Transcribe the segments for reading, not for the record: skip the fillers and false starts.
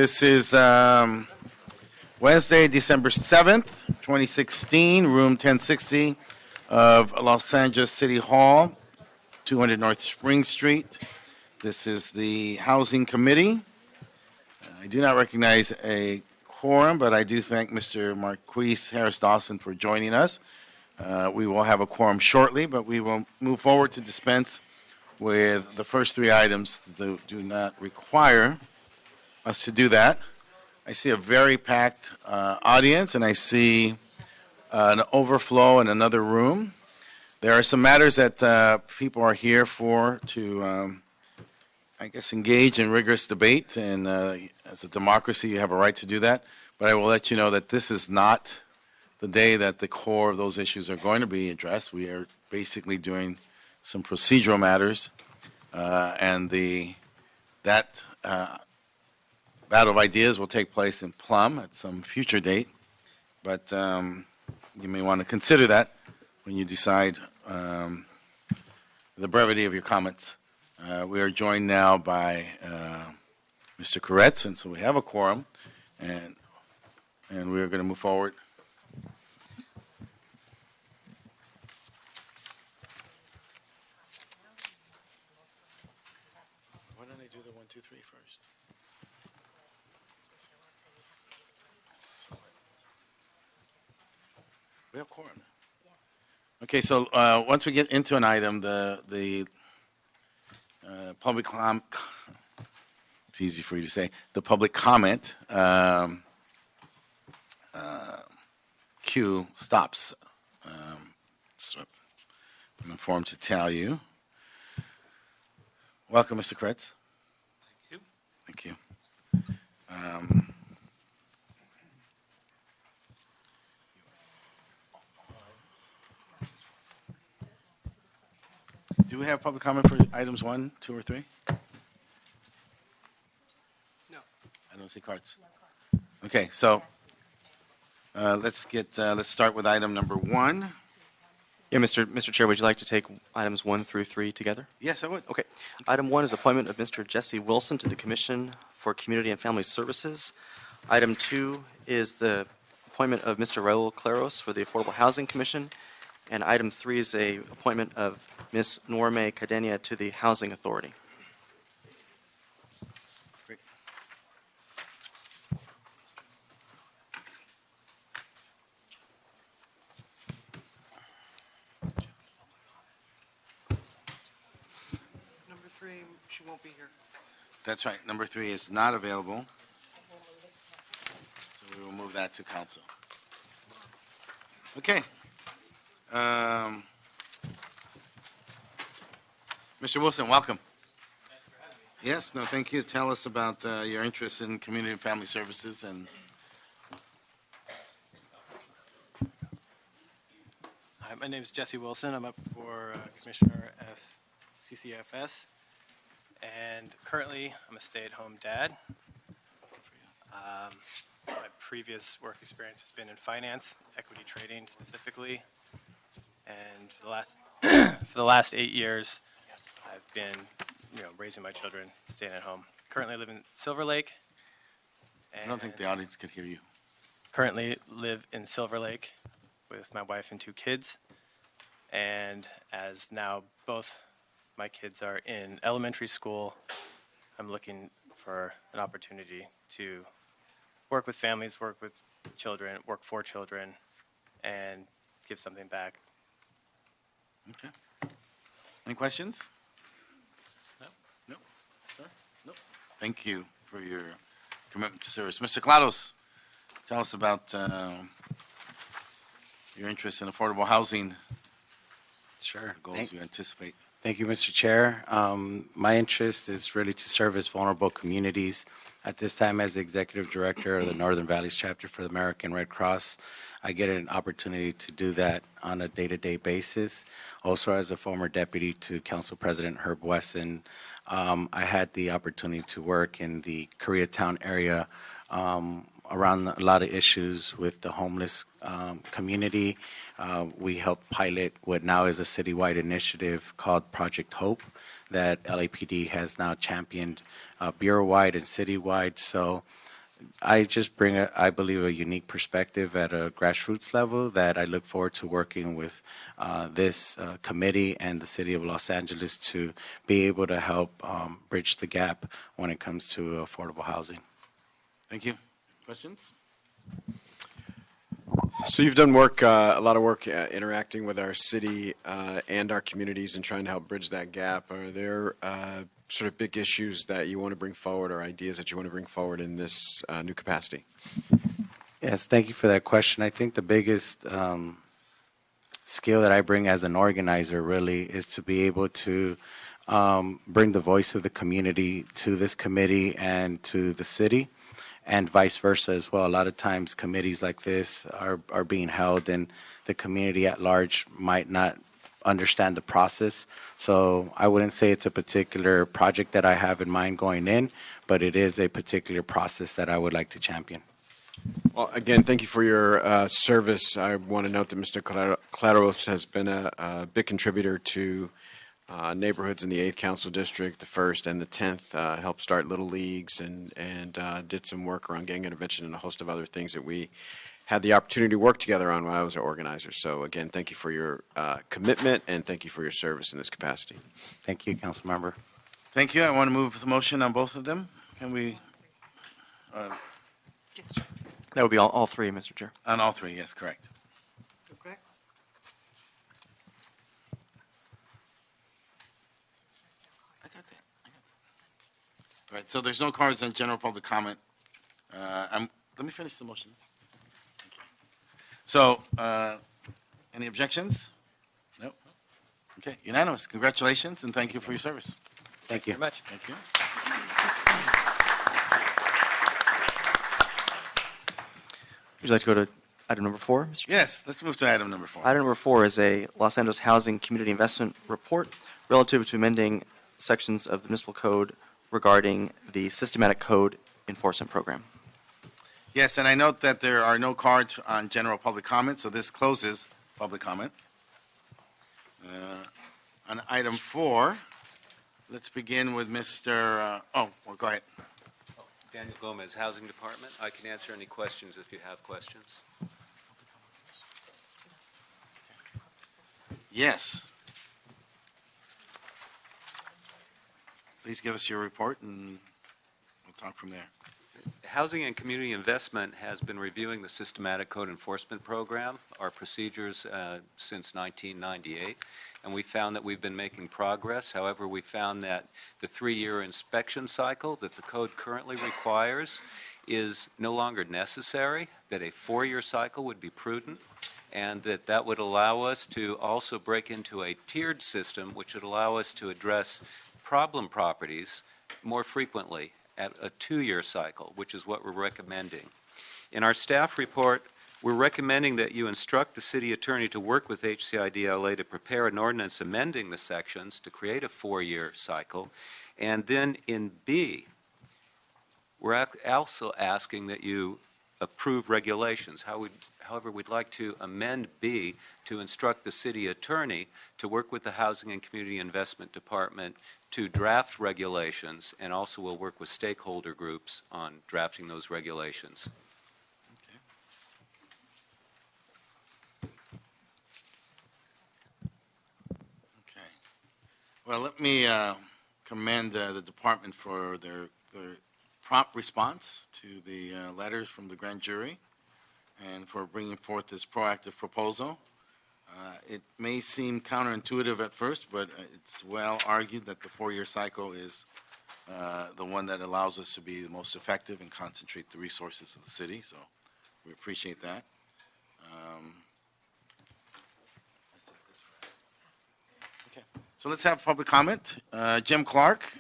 This is Wednesday, December 7th, 2016, room 1060 of Los Angeles City Hall, 200 North Spring Street. This is the Housing Committee. I do not recognize a quorum, but I do thank Mr. Marquise Harris-Dawson for joining us. We will have a quorum shortly, but we will move forward to dispense with the first three items that do not require us to do that. I see a very packed audience, and I see an overflow in another room. There are some matters that people are here for to, I guess, engage in rigorous debate, and as a democracy, you have a right to do that. But I will let you know that this is not the day that the core of those issues are going to be addressed. We are basically doing some procedural matters, and that battle of ideas will take place in Plum at some future date. But you may want to consider that when you decide the brevity of your comments. We are joined now by Mr. Koretz, and so we have a quorum, and we are going to move forward. Why don't I do the 1, 2, 3 first? We have quorum. Okay, so once we get into an item, the public it's easy for you to say, the public comment queue stops. So I'm informed to tell you. Welcome, Mr. Kretz. Thank you. Thank you. Do we have public comment for items 1, 2, or 3? No. I don't see cards. Okay, so let's start with item number 1. Yeah, Mr. Chair, would you like to take items 1 through 3 together? Yes, I would. Okay. Item 1 is appointment of Mr. Jesse Wilson to the Commission for Community and Family Services. Item 2 is the appointment of Mr. Raul Claros for the Affordable Housing Commission. And item 3 is a appointment of Ms. Norme Cadena to the Housing Authority. Great. Number 3, she won't be here. That's right. Number 3 is not available. So we will move that to council. Okay. Mr. Wilson, welcome. Thanks for having me. Yes, no, thank you. Tell us about your interest in community and family services. And Hi, my name is Jesse Wilson. I'm up for Commissioner CCFS, and currently I'm a stay-at-home dad. My previous work experience has been in finance, equity trading specifically, and for the last 8 years, I've been, raising my children, staying at home. Currently live in Silver Lake. I don't think the audience could hear you. Currently live in Silver Lake with my wife and 2 kids. And as now both my kids are in elementary school, I'm looking for an opportunity to work with families, work with children, work for children, and give something back. Okay. Any questions? No. No. Sir? No. Thank you for your commitment to service. Mr. Claros, tell us about your interest in affordable housing. Sure. The goals you anticipate. Thank you, Mr. Chair. My interest is really to service vulnerable communities. At this time, as the Executive Director of the Northern Valleys Chapter for the American Red Cross, I get an opportunity to do that on a day-to-day basis. Also, as a former deputy to Council President Herb Wesson, I had the opportunity to work in the Koreatown area around a lot of issues with the homeless community. We helped pilot what now is a citywide initiative called Project Hope that LAPD has now championed bureau-wide and citywide. So I just bring, I believe, a unique perspective at a grassroots level that I look forward to working with this committee and the city of Los Angeles to be able to help bridge the gap when it comes to affordable housing. Thank you. Questions? So you've done work, a lot of work interacting with our city and our communities and trying to help bridge that gap. Are there sort of big issues that you want to bring forward or ideas that you want to bring forward in this new capacity? Yes, thank you for that question. I think the biggest skill that I bring as an organizer really is to be able to bring the voice of the community to this committee and to the city, and vice versa as well. A lot of times committees like this are being held and the community at large might not understand the process. So I wouldn't say it's a particular project that I have in mind going in, but it is a particular process that I would like to champion. Well, again, thank you for your service. I want to note that Mr. Claros has been a big contributor to neighborhoods in the 8th Council District, the 1st and the 10th, helped start little leagues and did some work around gang intervention and a host of other things that we had the opportunity to work together on when I was an organizer. So again, thank you for your commitment and thank you for your service in this capacity. Thank you, Council Member. Thank you. I want to move the motion on both of them. Can we? That would be all three, Mr. Chair. On all three, yes, correct. Okay. I got that. All right, so there's no cards on general public comment. Let me finish the motion. Thank you. So, any objections? No? Okay, unanimous. Congratulations, and thank you for your service. Thank you. Very much. Thank you. Would you like to go to item number 4, Mr. Chair? Yes, let's move to item number 4. Item number 4 is a Los Angeles Housing Community Investment Report relative to amending sections of the municipal code regarding the systematic code enforcement program. Yes, and I note that there are no cards on general public comment, so this closes public comment. On item 4, let's begin with Mr. Go ahead. Daniel Gomez, Housing Department. I can answer any questions if you have questions. Yes. Please give us your report, and we'll talk from there. Housing and Community Investment has been reviewing the Systematic Code Enforcement Program, our procedures since 1998, and we found that we've been making progress. However, we found that the 3-year inspection cycle that the code currently requires is no longer necessary, that a 4-year cycle would be prudent, and that would allow us to also break into a tiered system, which would allow us to address problem properties more frequently at a 2-year cycle, which is what we're recommending. In our staff report, we're recommending that you instruct the city attorney to work with HCIDLA to prepare an ordinance amending the sections to create a 4-year cycle. And then in B, we're also asking that you approve regulations. However, we'd like to amend B to instruct the city attorney to work with the Housing and Community Investment Department to draft regulations, and also we'll work with stakeholder groups on drafting those regulations. Okay. Well, let me commend the department for their prompt response to the letters from the grand jury and for bringing forth this proactive proposal. It may seem counterintuitive at first, but it's well argued that the 4-year cycle is the one that allows us to be the most effective and concentrate the resources of the city. So we appreciate that. Okay, so let's have public comment. Jim Clark,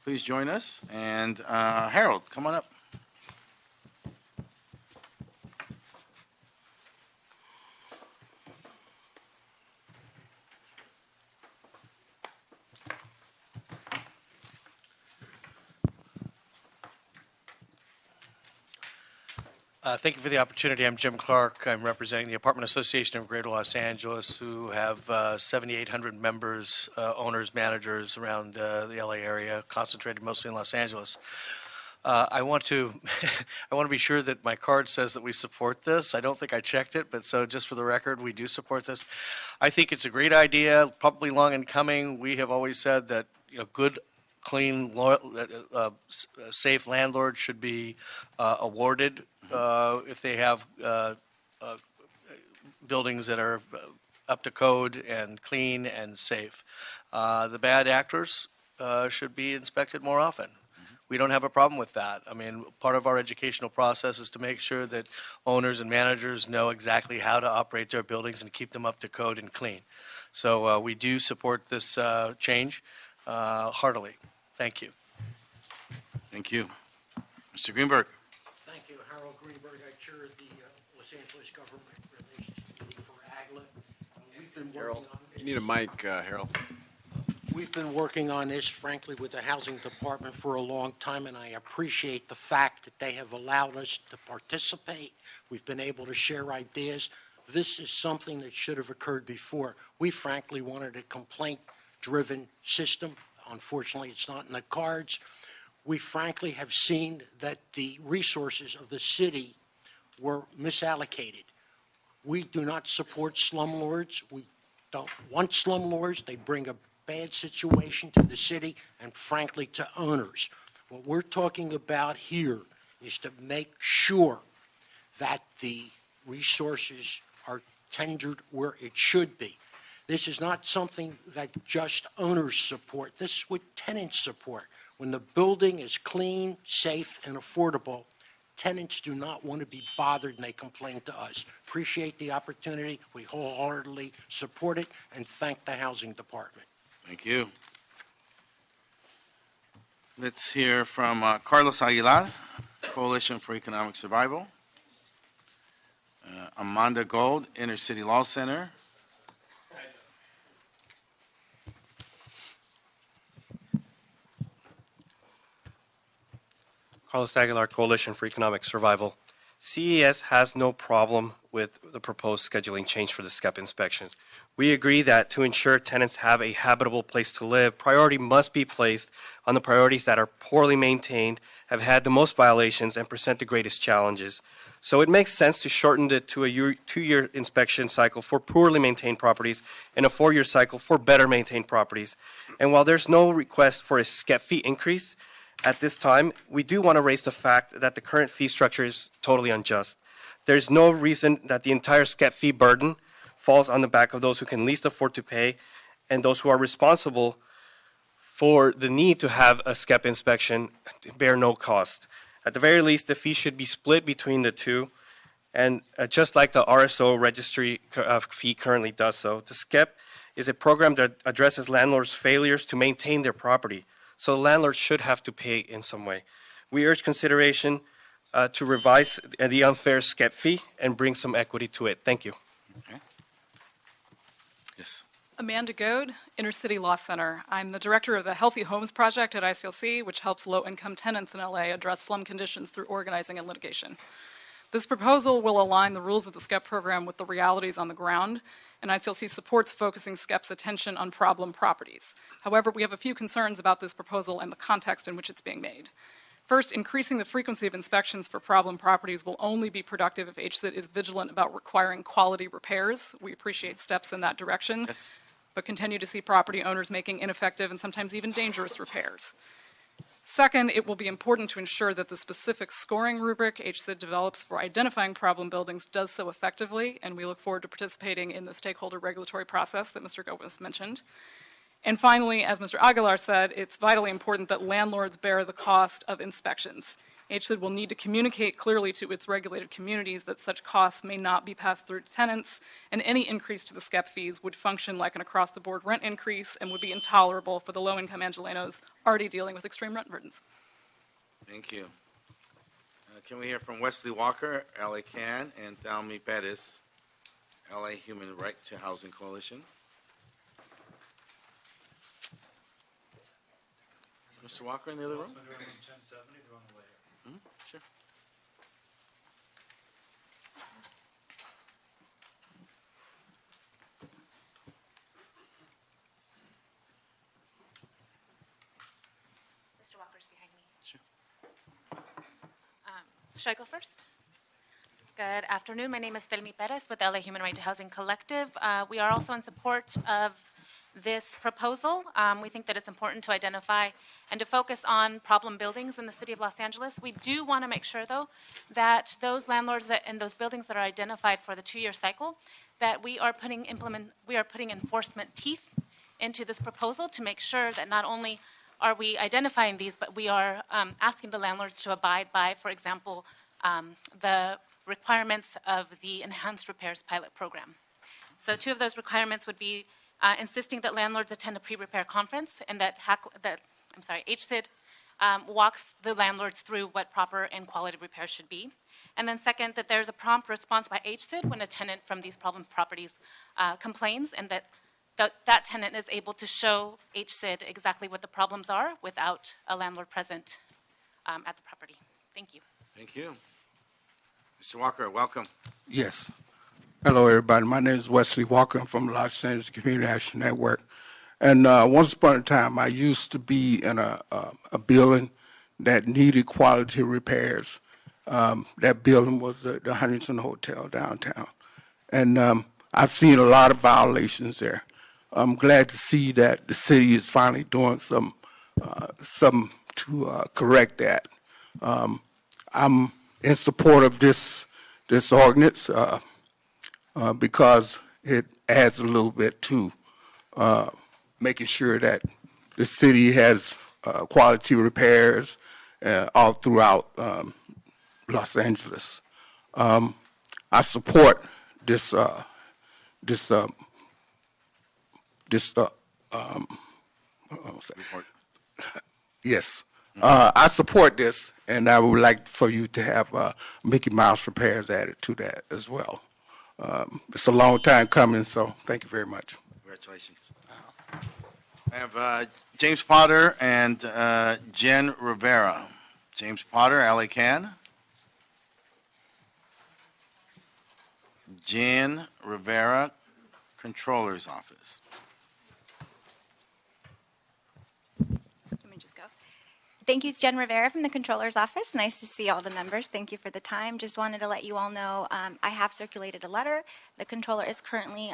please join us. And Harold, come on up. Thank you for the opportunity. I'm Jim Clark. I'm representing the Apartment Association of Greater Los Angeles, who have 7,800 members, owners, managers around the LA area, concentrated mostly in Los Angeles. I want to I want to be sure that my card says that we support this. I don't think I checked it, but so just for the record, we do support this. I think it's a great idea, probably long in coming. We have always said that good, clean, safe landlords should be awarded if they have buildings that are up to code and clean and safe. The bad actors should be inspected more often. We don't have a problem with that. I mean, part of our educational process is to make sure that owners and managers know exactly how to operate their buildings and keep them up to code and clean. So we do support this change heartily. Thank you. Thank you. Mr. Greenberg. Thank you. Harold Greenberg. I chair the Los Angeles Government Relations Committee for AGLA. We've been working on You need a mic, Harold. We've been working on this, frankly, with the Housing Department for a long time, and I appreciate the fact that they have allowed us to participate. We've been able to share ideas. This is something that should have occurred before. We, frankly, wanted a complaint-driven system. Unfortunately, it's not in the cards. We, frankly, have seen that the resources of the city were misallocated. We do not support slumlords. We don't want slumlords. They bring a bad situation to the city and, frankly, to owners. What we're talking about here is to make sure that the resources are tendered where it should be. This is not something that just owners support. This is what tenants support. When the building is clean, safe, and affordable, tenants do not want to be bothered, and they complain to us. Appreciate the opportunity. We wholeheartedly support it, and thank the Housing Department. Thank you. Let's hear from Carlos Aguilar, Coalition for Economic Survival. Amanda Gold, Inner City Law Center. Carlos Aguilar, Coalition for Economic Survival. CES has no problem with the proposed scheduling change for the SCEP inspections. We agree that to ensure tenants have a habitable place to live, priority must be placed on the priorities that are poorly maintained, have had the most violations, and present the greatest challenges. So it makes sense to shorten it to a 2-year inspection cycle for poorly maintained properties and a 4-year cycle for better maintained properties. And while there's no request for a SCEP fee increase at this time, we do want to raise the fact that the current fee structure is totally unjust. There's no reason that the entire SCEP fee burden falls on the back of those who can least afford to pay and those who are responsible for the need to have a SCEP inspection bear no cost. At the very least, the fee should be split between the two, and just like the RSO registry fee currently does so. The SCEP is a program that addresses landlords' failures to maintain their property, so the landlord should have to pay in some way. We urge consideration to revise the unfair SCEP fee and bring some equity to it. Thank you. Okay. Yes. Amanda Goad, Inner City Law Center. I'm the director of the Healthy Homes Project at Iclc, which helps low-income tenants in LA address slum conditions through organizing and litigation. This proposal will align the rules of the SCEP program with the realities on the ground, and Iclc supports focusing SCEP's attention on problem properties. However, we have a few concerns about this proposal and the context in which it's being made. First, increasing the frequency of inspections for problem properties will only be productive if Hcid is vigilant about requiring quality repairs. We appreciate steps in that direction, Yes. but continue to see property owners making ineffective and sometimes even dangerous repairs. Second, it will be important to ensure that the specific scoring rubric Hcid develops for identifying problem buildings does so effectively, and we look forward to participating in the stakeholder regulatory process that Mr. Gomez mentioned. And finally, as Mr. Aguilar said, it's vitally important that landlords bear the cost of inspections. Hcid will need to communicate clearly to its regulated communities that such costs may not be passed through to tenants, and any increase to the SCEP fees would function like an across-the-board rent increase and would be intolerable for the low-income Angelenos already dealing with extreme rent burdens. Thank you. Can we hear from Wesley Walker, LA CAN, and Thalmi Pettis, LA Human Right to Housing Coalition? Mr. Walker in the other room? Sure. Mr. Walker's behind me. Sure. Should I go first? Good afternoon. My name is Telmi Perez with the LA Human Right to Housing Collective. We are also in support of this proposal. We think that it's important to identify and to focus on problem buildings in the city of Los Angeles. We do want to make sure, though, that those landlords and those buildings that are identified for the 2-year cycle, that we are putting enforcement teeth into this proposal to make sure that not only are we identifying these, but we are asking the landlords to abide by, for example, the requirements of the Enhanced Repairs Pilot Program. So 2 of those requirements would be insisting that landlords attend a pre-repair conference and that Hcid walks the landlords through what proper and quality repairs should be. And then second, that there's a prompt response by Hcid when a tenant from these problem properties complains, and that tenant is able to show Hcid exactly what the problems are without a landlord present at the property. Thank you. Thank you. Mr. Walker, welcome. Yes. Hello, everybody. My name is Wesley Walker. I'm from Los Angeles Community Action Network. And once upon a time, I used to be in a building that needed quality repairs. That building was the Huntington Hotel downtown. And I've seen a lot of violations there. I'm glad to see that the city is finally doing something to correct that. I'm in support of this ordinance because it adds a little bit to making sure that the city has quality repairs all throughout Los Angeles. I support this yes. I support this, and I would like for you to have Mickey Mouse repairs added to that as well. It's a long time coming, so thank you very much. Congratulations. I have James Potter and Jen Rivera. James Potter, LA Can. Jen Rivera, Controller's Office. Let me just go. Thank you, it's Jen Rivera from the Controller's Office. Nice to see all the members. Thank you for the time. Just wanted to let you all know I have circulated a letter. The Controller is currently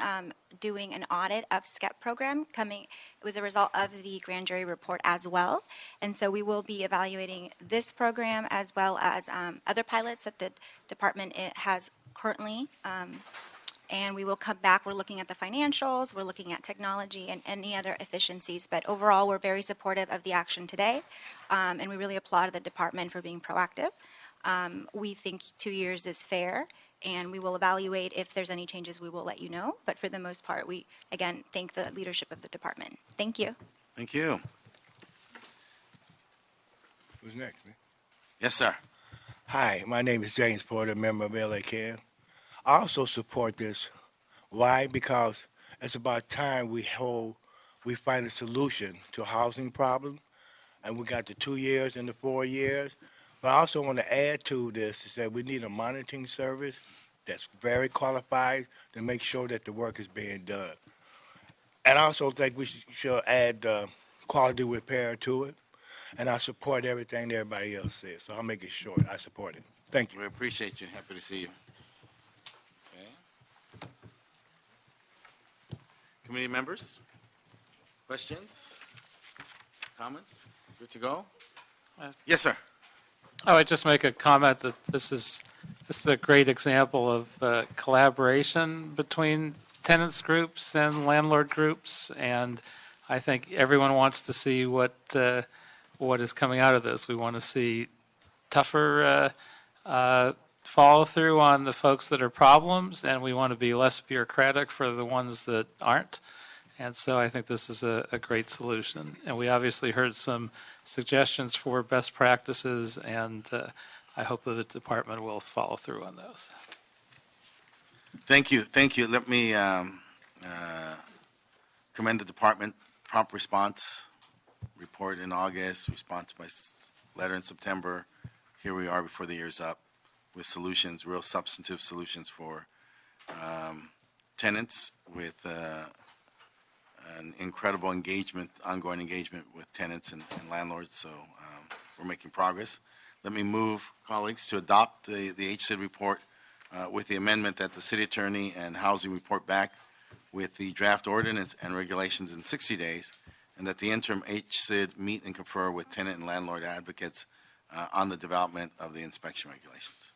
doing an audit of SCEP program. It was a result of the grand jury report as well. And so we will be evaluating this program as well as other pilots that the department has currently. And we will come back. We're looking at the financials, we're looking at technology and any other efficiencies. But overall, we're very supportive of the action today. And we really applaud the department for being proactive. We think 2 years is fair, and we will evaluate if there's any changes. We will let you know. But for the most part, we, again, thank the leadership of the department. Thank you. Thank you. Who's next, man? Yes, sir. Hi, my name is James Porter, member of LA Can. I also support this. Why? Because it's about time we find a solution to a housing problem, and we got the 2 years and the 4 years. But I also want to add to this is that we need a monitoring service that's very qualified to make sure that the work is being done. And I also think we should add quality repair to it. And I support everything that everybody else says. So I'll make it short. I support it. Thank you. We appreciate you. Happy to see you. Okay. Committee members? Questions? Comments? Good to go? Yes, sir. I would just make a comment that this is a great example of collaboration between tenants groups and landlord groups, and I think everyone wants to see what is coming out of this. We want to see tougher follow through on the folks that are problems, and we want to be less bureaucratic for the ones that aren't. And so I think this is a great solution. And we obviously heard some suggestions for best practices, and I hope that the department will follow through on those. Thank you. Thank you. Let me commend the department. Prompt response, report in August, response by letter in September. Here we are before the year's up with solutions, real substantive solutions for tenants with an incredible engagement, ongoing engagement with tenants and landlords. So we're making progress. let me move, colleagues, to adopt the Hcid report with the amendment that the city attorney and housing report back with the draft ordinance and regulations in 60 days, and that the interim Hcid meet and confer with tenant and landlord advocates on the development of the inspection regulations.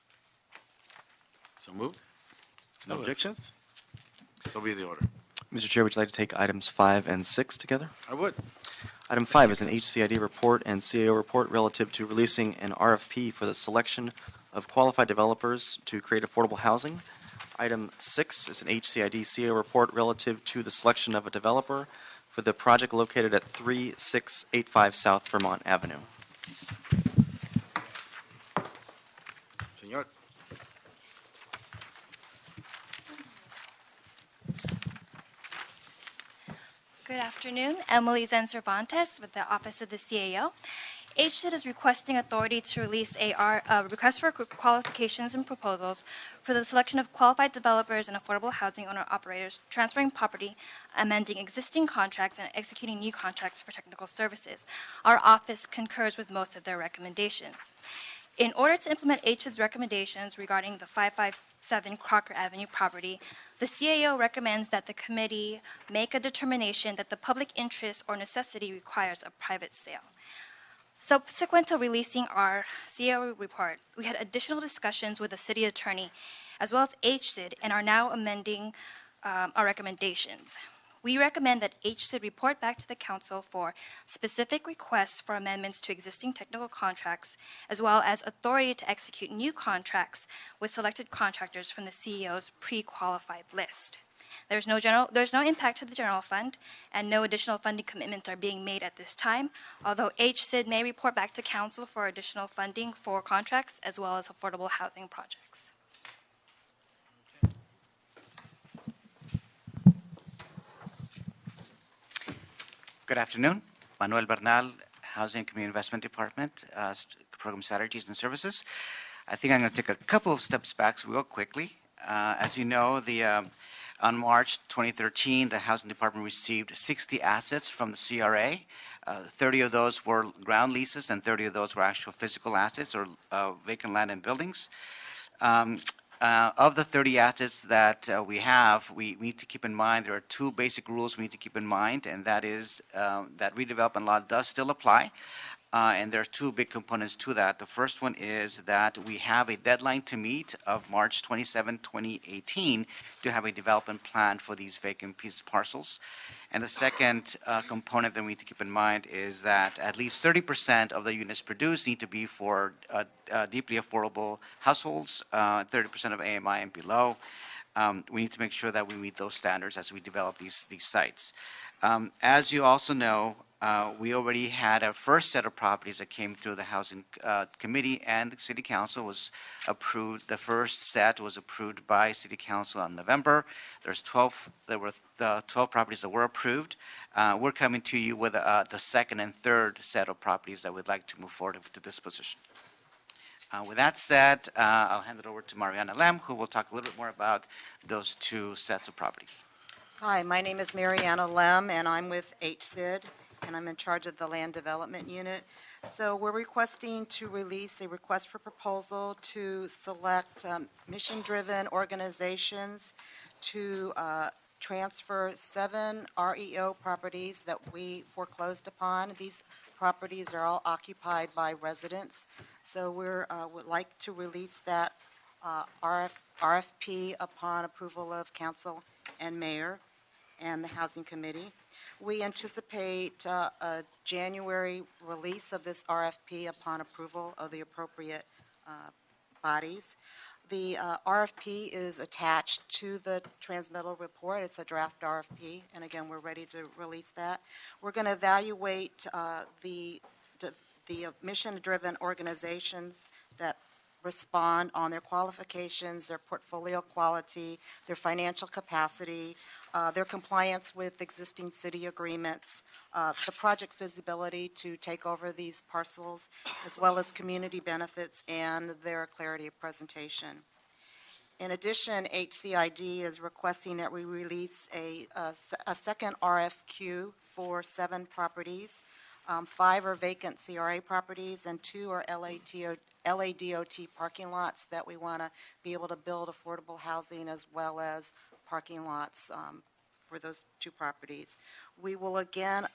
So moved. No objections? So be the order. Mr. Chair, would you like to take items 5 and 6 together? I would. Item 5 is an HCID report and CAO report relative to releasing an RFP for the selection of qualified developers to create affordable housing. Item 6 is an HCID CAO report relative to the selection of a developer for the project located at 3685 South Vermont Avenue. Senor. Good afternoon. Emily Zen Cervantes with the Office of the CAO. Hcid is requesting authority to release a request for qualifications and proposals for the selection of qualified developers and affordable housing owner-operators, transferring property, amending existing contracts, and executing new contracts for technical services. Our office concurs with most of their recommendations. In order to implement Hcid's recommendations regarding the 557 Crocker Avenue property, the CAO recommends that the committee make a determination that the public interest or necessity requires a private sale. Subsequent to releasing our CAO report, we had additional discussions with the city attorney as well as Hcid and are now amending our recommendations. We recommend that Hcid report back to the council for specific requests for amendments to existing technical contracts, as well as authority to execute new contracts with selected contractors from the CEO's pre-qualified list. There's no impact to the general fund, and no additional funding commitments are being made at this time, although Hcid may report back to council for additional funding for contracts as well as affordable housing projects. Good afternoon. Manuel Bernal, Housing and Community Investment Department, Program Strategies and Services. I think I'm going to take a couple of steps back real quickly. As you know, on March 2013, the Housing Department received 60 assets from the CRA. 30 of those were ground leases and 30 of those were actual physical assets or vacant land and buildings. Of the 30 assets that we have, we need to keep in mind there are two basic rules we need to keep in mind, and that is that redevelopment law does still apply, and there are two big components to that. The first one is that we have a deadline to meet of March 27, 2018 to have a development plan for these vacant piece parcels. And the second component that we need to keep in mind is that at least 30% of the units produced need to be for deeply affordable households, 30% of AMI and below. We need to make sure that we meet those standards as we develop these sites. As you also know, we already had our first set of properties that came through the Housing Committee, and the City Council was approved. The first set was approved by City Council in November. There were 12 properties that were approved. We're coming to you with the second and third set of properties that we'd like to move forward to this position. With that said, I'll hand it over to Mariana Lem, who will talk a little bit more about those two sets of properties. Hi, my name is Mariana Lem, and I'm with Hcid, and I'm in charge of the Land Development Unit. So we're requesting to release a request for proposal to select mission-driven organizations to transfer 7 REO properties that we foreclosed upon. These properties are all occupied by residents. So we would like to release that RFP upon approval of council and mayor and the Housing Committee. We anticipate a January release of this RFP upon approval of the appropriate bodies. The RFP is attached to the transmittal report. It's a draft RFP, and again, we're ready to release that. We're going to evaluate the mission-driven organizations that respond on their qualifications, their portfolio quality, their financial capacity, their compliance with existing city agreements, the project feasibility to take over these parcels, as well as community benefits and their clarity of presentation. In addition, HCID is requesting that we release a second RFQ for 7 properties. 5 are vacant CRA properties and 2 are LADOT parking lots that we want to be able to build affordable housing as well as parking lots for those two properties. We will again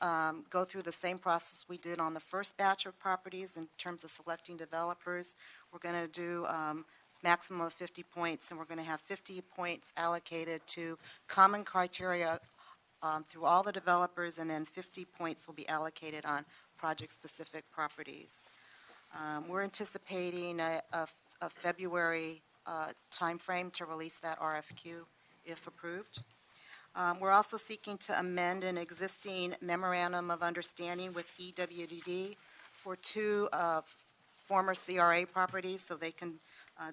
go through the same process we did on the first batch of properties in terms of selecting developers. We're going to do maximum of 50 points, and we're going to have 50 points allocated to common criteria through all the developers, and then 50 points will be allocated on project-specific properties. We're anticipating a February timeframe to release that RFQ if approved. We're also seeking to amend an existing memorandum of understanding with EWDD for two former CRA properties so they can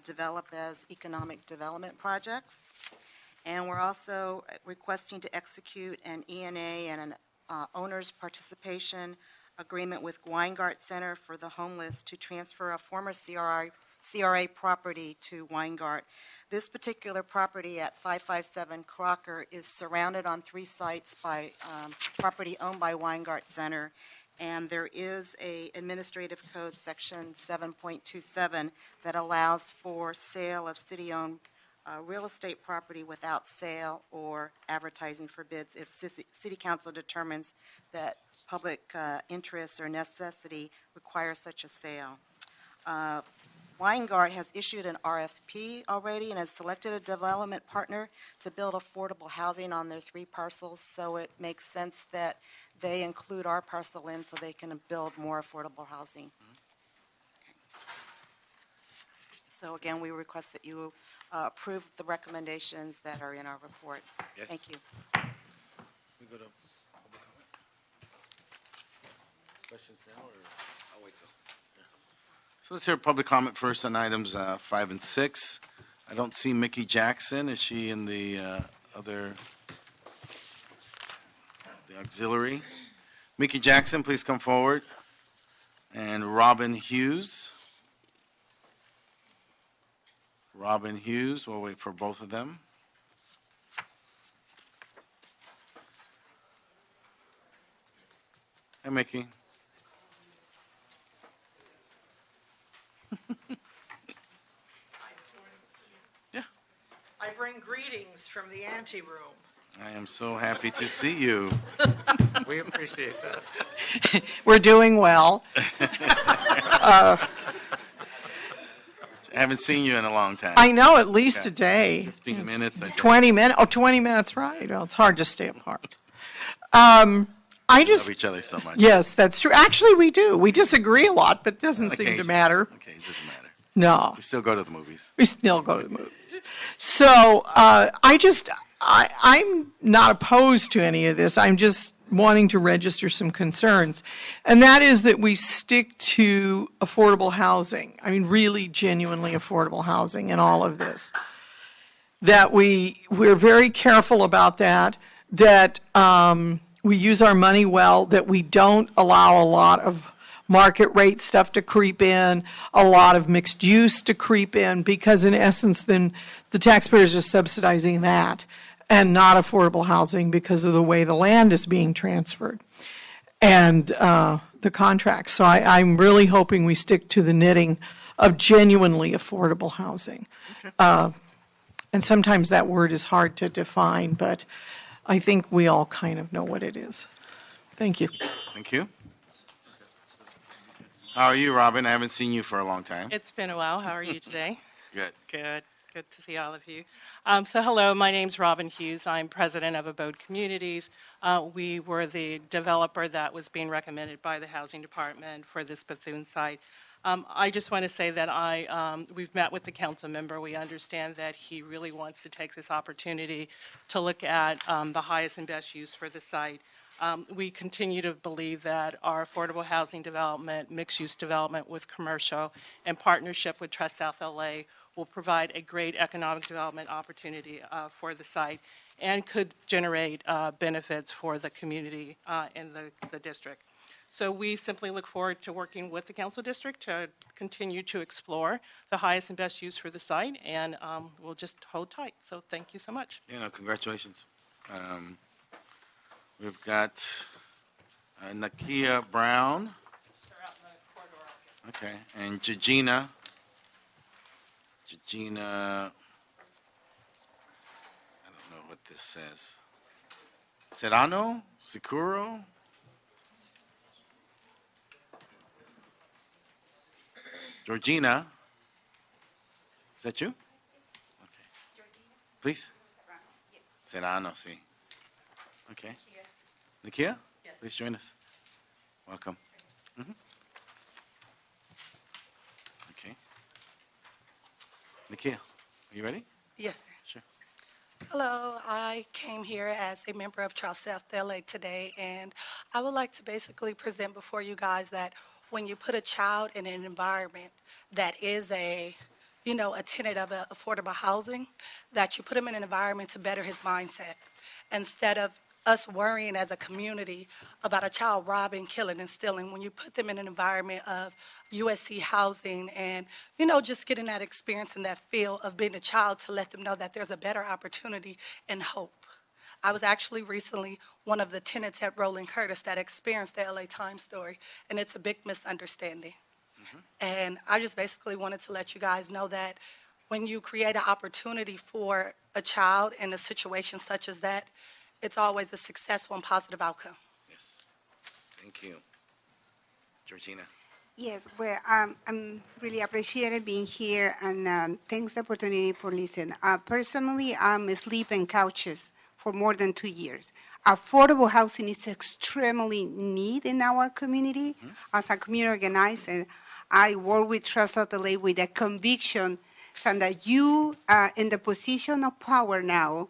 develop as economic development projects. And we're also requesting to execute an ENA and an owner's participation agreement with Weingart Center for the Homeless to transfer a former CRA property to Weingart. This particular property at 557 Crocker is surrounded on 3 sites by property owned by Weingart Center, and there is a Administrative Code Section 7.27 that allows for sale of city-owned real estate property without sale or advertising for bids if City Council determines that public interest or necessity requires such a sale. Weingart has issued an RFP already and has selected a development partner to build affordable housing on their 3 parcels, so it makes sense that they include our parcel in so they can build more affordable housing. Okay. So again, we request that you approve the recommendations that are in our report. Yes. Thank you. We go to public comment? Questions now, or I'll wait till? So let's hear public comment first on items 5 and 6. I don't see Mickey Jackson. Is she in the the auxiliary? Mickey Jackson, please come forward. And Robin Hughes. Robin Hughes, we'll wait for both of them. Hey, Mickey. Yeah. I bring greetings from the anteroom. I am so happy to see you. We appreciate that. We're doing well. I haven't seen you in a long time. I know, at least a day. 15 minutes. I think. 20 minutes. Oh, 20 minutes, right. Well, it's hard to stay apart. I just love each other so much. Yes, that's true. Actually, we do. We disagree a lot, but it doesn't seem to matter. Okay, it doesn't matter. No. We still go to the movies. We still go to the movies. So I'm not opposed to any of this. I'm just wanting to register some concerns. And that is that we stick to affordable housing. I mean, really genuinely affordable housing in all of this. That we're very careful about that, that we use our money well, that we don't allow a lot of market rate stuff to creep in, a lot of mixed use to creep in, because in essence then the taxpayers are subsidizing that and not affordable housing because of the way the land is being transferred and the contracts. So I'm really hoping we stick to the knitting of genuinely affordable housing. Okay. And sometimes that word is hard to define, but I think we all kind of know what it is. Thank you. Thank you. How are you, Robin? I haven't seen you for a long time. It's been a while. How are you today? Good. Good. Good to see all of you. So hello, my name's Robin Hughes. I'm president of Abode Communities. We were the developer that was being recommended by the Housing Department for this Bethune site. I just want to say that we've met with the council member. We understand that he really wants to take this opportunity to look at the highest and best use for the site. We continue to believe that our affordable housing development, mixed-use development with commercial, and partnership with Trust South LA will provide a great economic development opportunity for the site and could generate benefits for the community in the district. So we simply look forward to working with the council district to continue to explore the highest and best use for the site, and we'll just hold tight. So thank you so much. Yeah, no, congratulations. We've got Nakia Brown. Okay, and Gegina Georgina, I don't know what this says. Serrano? Securo? Georgina? Is that you? Okay. Please? Serrano, sí. Okay. Nikia? Please join us. Welcome. Mhm. Okay. Nikia, are you ready? Yes, sir. Sure. Hello, I came here as a member of Trial South LA today, and I would like to basically present before you guys that when you put a child in an environment that is a tenet of affordable housing, that you put him in an environment to better his mindset instead of us worrying as a community about a child robbing, killing, and stealing. When you put them in an environment of USC housing and, just getting that experience and that feel of being a child to let them know that there's a better opportunity and hope. I was actually recently one of the tenants at Roland Curtis that experienced the LA Times story, and it's a big misunderstanding. And I just basically wanted to let you guys know that when you create an opportunity for a child in a situation such as that, it's always a successful and positive outcome. Yes. Thank you. Georgina. Yes, well, I'm really appreciated being here, and thanks the opportunity for listening. Personally, I'm sleeping couches for more than 2 years. Affordable housing is extremely needed in our community. As a community organizer, I work with Trust of the Lake with a conviction that you in the position of power now,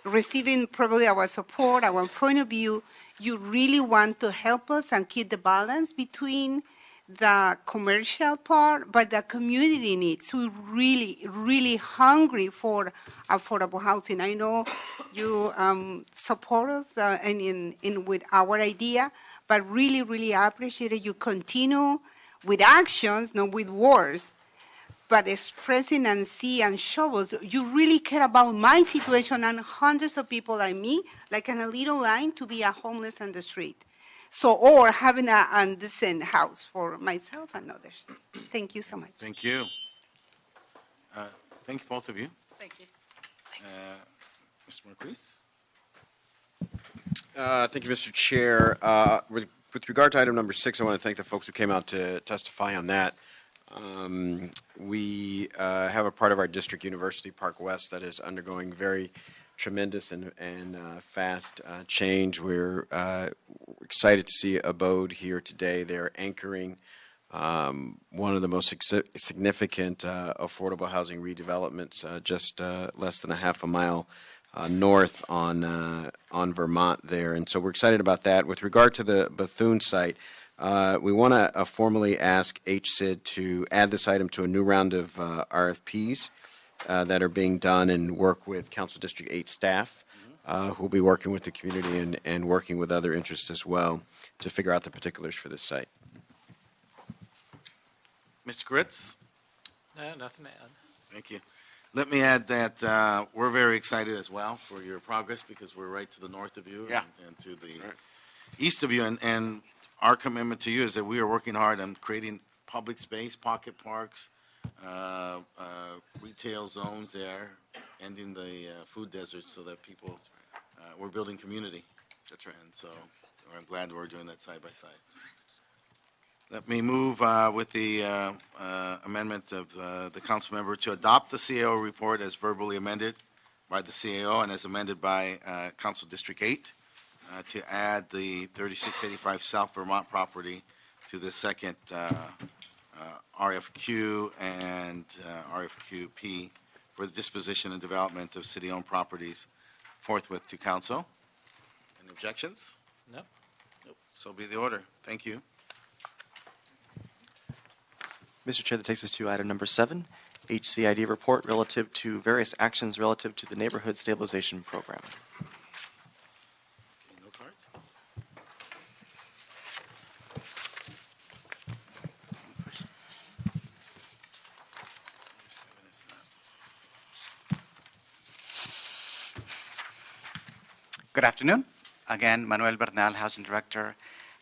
receiving probably our support, our point of view, you really want to help us and keep the balance between the commercial part, but the community needs. We're really, really hungry for affordable housing. I know you support us in with our idea, but really, really appreciate it. You continue with actions, not with words, but expressing and see and show us you really care about my situation and hundreds of people like me, like in a little line to be a homeless on the street. So, or having a undecent house for myself and others. Thank you so much. Thank you. Thank you, both of you. Thank you. Mr. Marquise? Thank you, Mr. Chair. With regard to item number 6, I want to thank the folks who came out to testify on that. We have a part of our district, University Park West, that is undergoing very tremendous and fast change. We're excited to see Abode here today. They're anchoring one of the most significant affordable housing redevelopments just less than a half a mile north on Vermont there. And so we're excited about that. With regard to the Bethune site, we want to formally ask Hcid to add this item to a new round of RFPs that are being done and work with Council District 8 staff who will be working with the community and working with other interests as well to figure out the particulars for this site. Mr. Gritz? No, nothing to add. Thank you. Let me add that we're very excited as well for your progress because we're right to the north of you and to the east of you. And our commitment to you is that we are working hard on creating public space, pocket parks, retail zones there, ending the food deserts so that people, we're building community. That's right. And so I'm glad we're doing that side by side. Let me move with the amendment of the council member to adopt the CAO report as verbally amended by the CAO and as amended by Council District 8 to add the 3685 South Vermont property to the second RFQ and RFQP for the disposition and development of city-owned properties forthwith to council. Any objections? No. Nope. So be the order. Thank you. Mr. Chair, that takes us to item number 7, HCID report relative to various actions relative to the Neighborhood Stabilization Program. Okay, no cards? Good afternoon. Again, Manuel Bernal, Housing Director,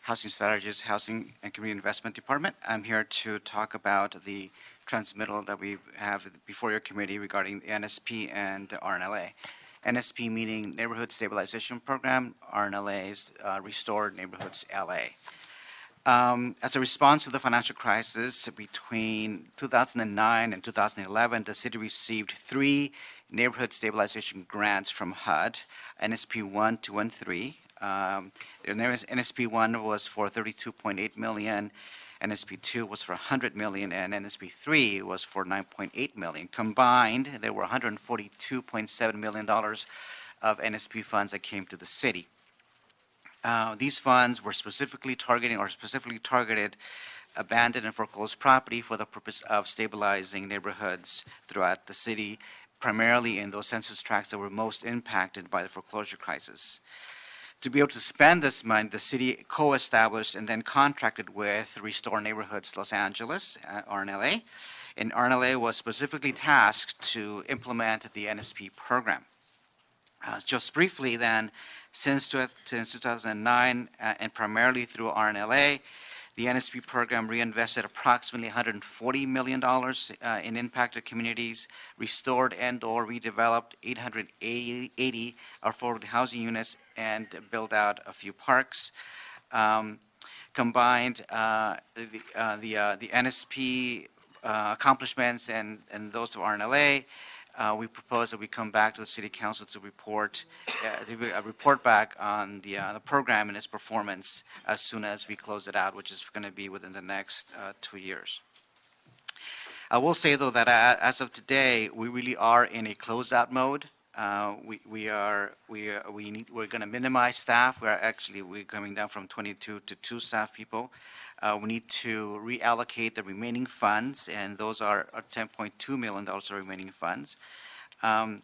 Housing Strategist, Housing and Community Investment Department. I'm here to talk about the transmittal that we have before your committee regarding the NSP and RNLA. NSP meaning Neighborhood Stabilization Program, RNLA is Restored Neighborhoods LA. As a response to the financial crisis between 2009 and 2011, the city received 3 neighborhood stabilization grants from HUD, NSP 1, 2, and 3. NSP 1 was for $32.8 million, NSP 2 was for $100 million, and NSP 3 was for $9.8 million. Combined, there were $142.7 million of NSP funds that came to the city. These funds were specifically targeted abandoned and foreclosed property for the purpose of stabilizing neighborhoods throughout the city, primarily in those census tracts that were most impacted by the foreclosure crisis. To be able to spend this money, the city co-established and then contracted with Restore Neighborhoods Los Angeles, RNLA, and RNLA was specifically tasked to implement the NSP program. Just briefly then, since 2009 and primarily through RNLA, the NSP program reinvested approximately $140 million in impacted communities, restored and/or redeveloped 880 affordable housing units, and built out a few parks. Combined, the NSP accomplishments and those of RNLA, we propose that we come back to the City Council to report back on the program and its performance as soon as we close it out, which is going to be within the next 2 years. I will say, though, that as of today, we really are in a closeout mode. We're going to minimize staff. We're coming down from 22 to 2 staff people. We need to reallocate the remaining funds, and those are $10.2 million of remaining funds. And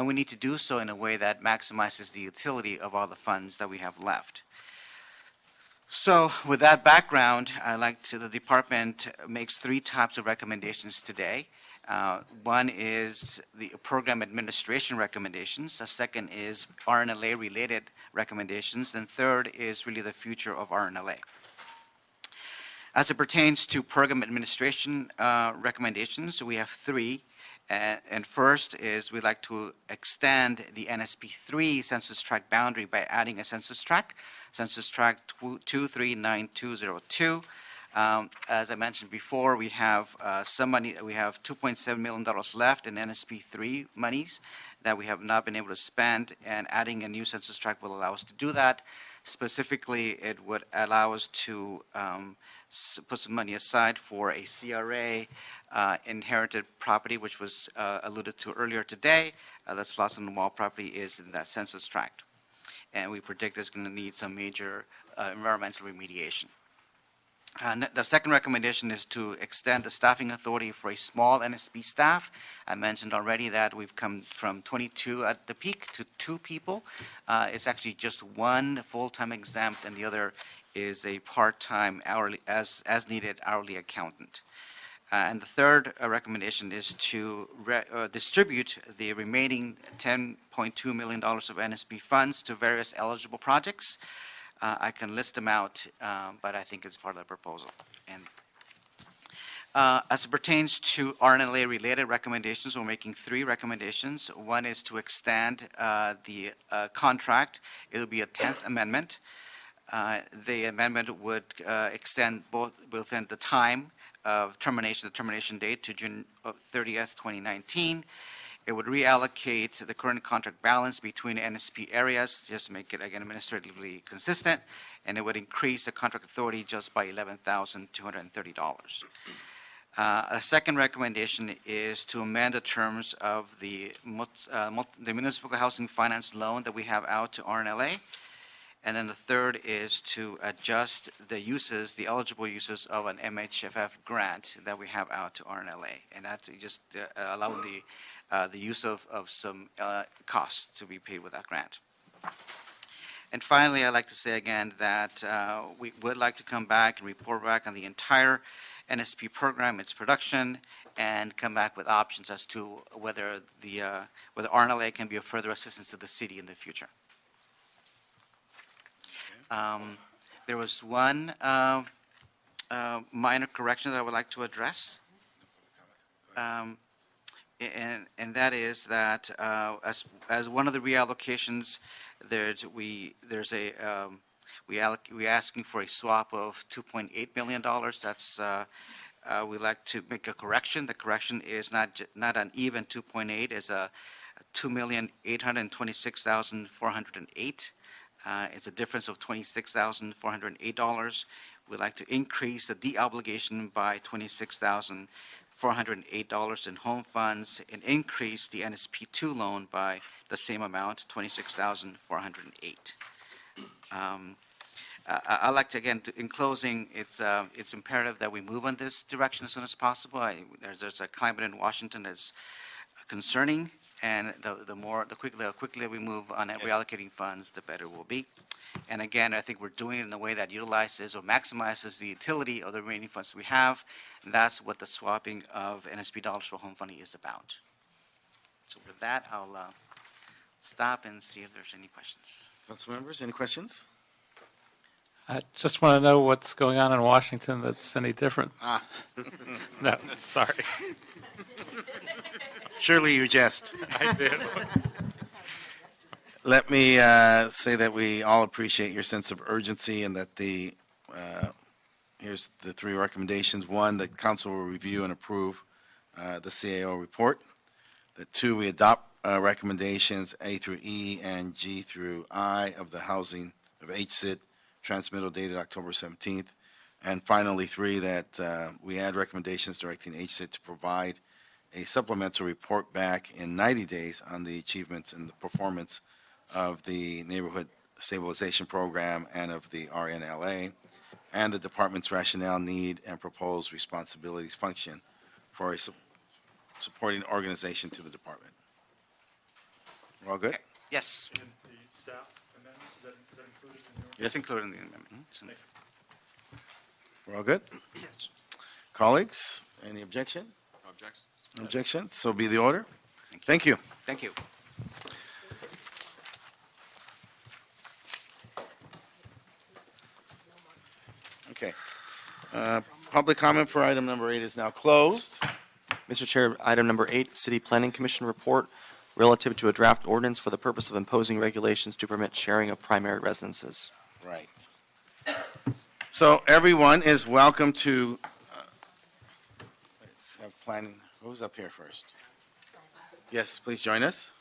we need to do so in a way that maximizes the utility of all the funds that we have left. So with that background, the department makes 3 types of recommendations today. One is the program administration recommendations. The second is RNLA-related recommendations. And third is really the future of RNLA. As it pertains to program administration recommendations, we have 3. And first is we'd like to extend the NSP 3 census tract boundary by adding a census tract 239202. As I mentioned before, we have some money. We have $2.7 million left in NSP 3 monies that we have not been able to spend, and adding a new census tract will allow us to do that. Specifically, it would allow us to put some money aside for a CRA inherited property, which was alluded to earlier today. That Slots on the Wall property is in that census tract. And we predict it's going to need some major environmental remediation. The second recommendation is to extend the staffing authority for a small NSP staff. I mentioned already that we've come from 22 at the peak to 2 people. It's actually just 1 full-time exempt, and the other is a part-time hourly, as needed hourly accountant. And the third recommendation is to distribute the remaining $10.2 million of NSP funds to various eligible projects. I can list them out, but I think it's part of the proposal. And as it pertains to RNLA-related recommendations, we're making 3 recommendations. One is to extend the contract. It will be a 10th amendment. The amendment would extend within the time of termination, the termination date, to June 30th, 2019. It would reallocate the current contract balance between NSP areas, just make it, again, administratively consistent, and it would increase the contract authority just by $11,230. A second recommendation is to amend the terms of the municipal housing finance loan that we have out to RNLA. And then the third is to adjust the uses, the eligible uses of an MHFF grant that we have out to RNLA, and that just allow the use of some costs to be paid with that grant. And finally, I'd like to say again that we would like to come back and report back on the entire NSP program, its production, and come back with options as to whether RNLA can be of further assistance to the city in the future. There was one minor correction that I would like to address. And that is that as one of the reallocations, we asking for a swap of $2.8 million. That's we like to make a correction. The correction is not an even 2.8, it's a 2,826,408. It's a difference of $26,408. We'd like to increase the deobligation by $26,408 in home funds and increase the NSP2 loan by the same amount, $26,408. I'd like to, again, in closing, it's imperative that we move on this direction as soon as possible. There's a climate in Washington that's concerning, and the quickly we move on reallocating funds, the better we'll be. And again, I think we're doing it in a way that utilizes or maximizes the utility of the remaining funds we have. And that's what the swapping of NSP dollars for home funding is about. So with that, I'll stop and see if there's any questions. Council members, any questions? I just want to know what's going on in Washington that's any different. No, sorry. Surely you jest. I did. Let me say that we all appreciate your sense of urgency and that here's the three recommendations. One, the council will review and approve the CAO report. That two, we adopt recommendations A through E and G through I of the housing of Hcid transmittal dated October 17th. And finally, three, that we add recommendations directing Hcid to provide a supplemental report back in 90 days on the achievements and the performance of the Neighborhood Stabilization Program and of the RNLA, and the department's rationale, need, and proposed responsibilities function for a supporting organization to the department. We're all good? Yes. And the staff amendments, is that included in your? Yes, included in the amendment. We're all good? Yes. Colleagues, any objection? No objections. No objections? So be the order. Thank you. Thank you. Okay. Public comment for item number 8 is now closed. Mr. Chair, item number 8, City Planning Commission report relative to a draft ordinance for the purpose of imposing regulations to permit sharing of primary residences. Right. So everyone is welcome to let's have planning. Who's up here first? Yes, please join us.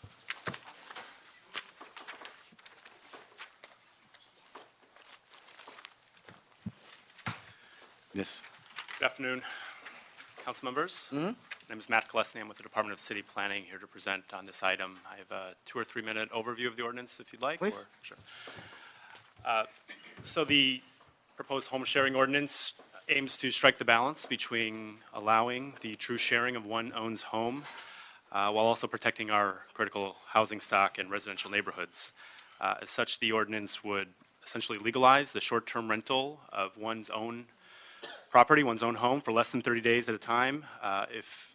Yes. Good afternoon, council members. My name is Matt Gillespie. I'm with the Department of City Planning, here to present on this item. I have a 2 or 3 minute overview of the ordinance, if you'd like. Please. Or, sure. So the proposed home sharing ordinance aims to strike the balance between allowing the true sharing of one owns home while also protecting our critical housing stock in residential neighborhoods. As such, the ordinance would essentially legalize the short-term rental of one's own property, one's own home, for less than 30 days at a time, if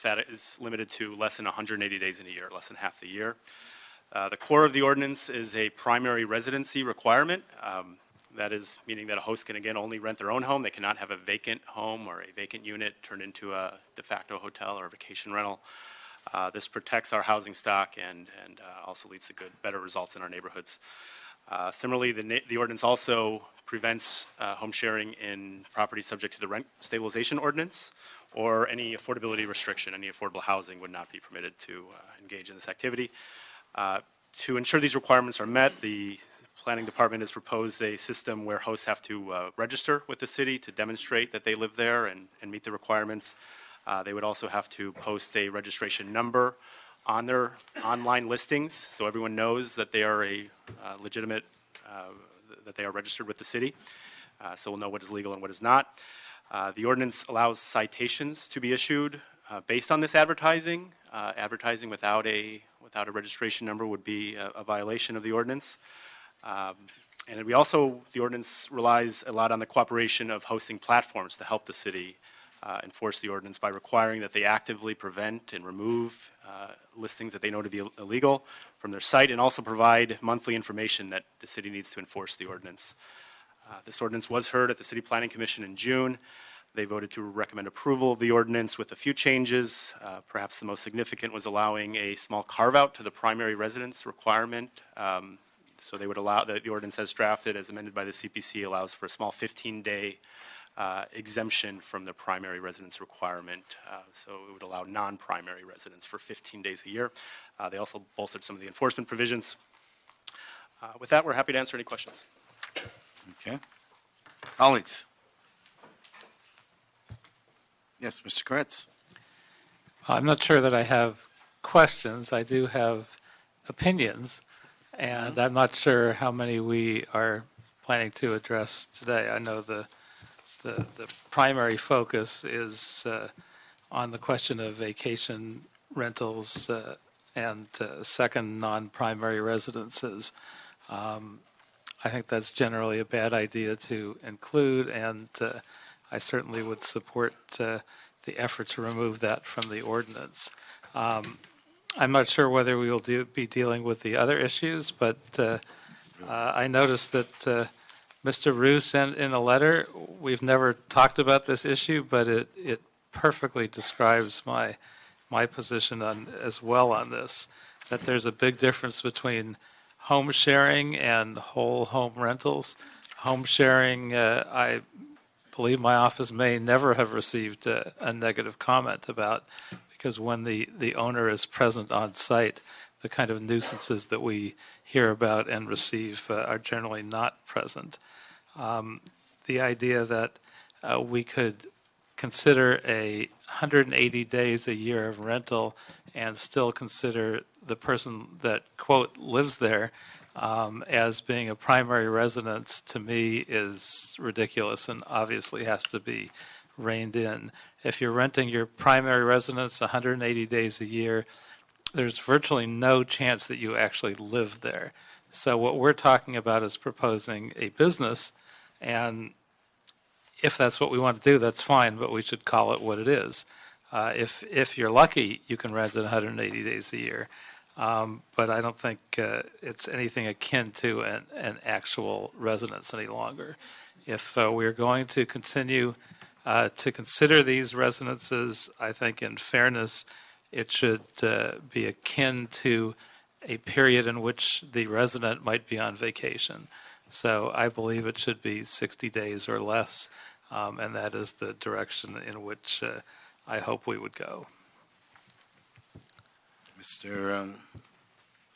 that is limited to less than 180 days in a year, less than half the year. The core of the ordinance is a primary residency requirement. That is meaning that a host can, again, only rent their own home. They cannot have a vacant home or a vacant unit turned into a de facto hotel or a vacation rental. This protects our housing stock and also leads to better results in our neighborhoods. Similarly, the ordinance also prevents home sharing in property subject to the rent stabilization ordinance or any affordability restriction. Any affordable housing would not be permitted to engage in this activity. To ensure these requirements are met, the Planning Department has proposed a system where hosts have to register with the city to demonstrate that they live there and meet the requirements. They would also have to post a registration number on their online listings so everyone knows that they are a legitimate, that they are registered with the city. So we'll know what is legal and what is not. The ordinance allows citations to be issued based on this advertising. Advertising without a registration number would be a violation of the ordinance. And the ordinance relies a lot on the cooperation of hosting platforms to help the city enforce the ordinance by requiring that they actively prevent and remove listings that they know to be illegal from their site, and also provide monthly information that the city needs to enforce the ordinance. This ordinance was heard at the City Planning Commission in June. They voted to recommend approval of the ordinance with a few changes. Perhaps the most significant was allowing a small carve-out to the primary residence requirement. So they would allow, the ordinance as drafted, as amended by the CPC, allows for a small 15-day exemption from the primary residence requirement. So it would allow non-primary residents for 15 days a year. They also bolstered some of the enforcement provisions. With that, we're happy to answer any questions. Okay. Colleagues. Yes, Mr. Kretz. I'm not sure that I have questions. I do have opinions, and I'm not sure how many we are planning to address today. I know the primary focus is on the question of vacation rentals and second non-primary residences. I think that's generally a bad idea to include, and I certainly would support the effort to remove that from the ordinance. I'm not sure whether we will be dealing with the other issues, but I noticed that Mr. Roos sent in a letter. We've never talked about this issue, but it perfectly describes my position on as well on this, that there's a big difference between home sharing and whole home rentals. Home sharing, I believe my office may never have received a negative comment about, because when the owner is present on site, the kind of nuisances that we hear about and receive are generally not present. The idea that we could consider 180 days a year of rental and still consider the person that, quote, lives there as being a primary residence, to me, is ridiculous and obviously has to be reined in. If you're renting your primary residence 180 days a year, there's virtually no chance that you actually live there. So what we're talking about is proposing a business, and if that's what we want to do, that's fine, but we should call it what it is. If you're lucky, you can rent it 180 days a year. But I don't think it's anything akin to an actual residence any longer. If we're going to continue to consider these residences, I think in fairness, it should be akin to a period in which the resident might be on vacation. So I believe it should be 60 days or less, and that is the direction in which I hope we would go. Mr.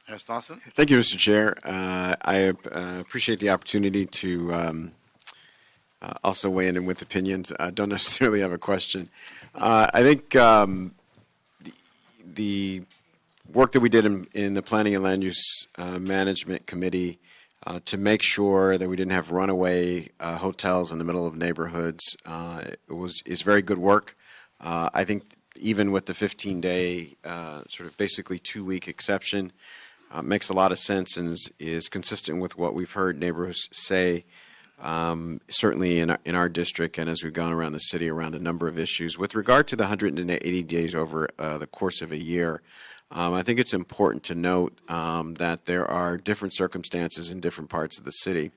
Harris-Dawson? Thank you, Mr. Chair. I appreciate the opportunity to also weigh in with opinions. I don't necessarily have a question. I think the work that we did in the Planning and Land Use Management Committee to make sure that we didn't have runaway hotels in the middle of neighborhoods is very good work. I think even with the 15-day sort of basically 2-week exception, makes a lot of sense and is consistent with what we've heard neighbors say, certainly in our district and as we've gone around the city around a number of issues. With regard to the 180 days over the course of a year, I think it's important to note that there are different circumstances in different parts of the city.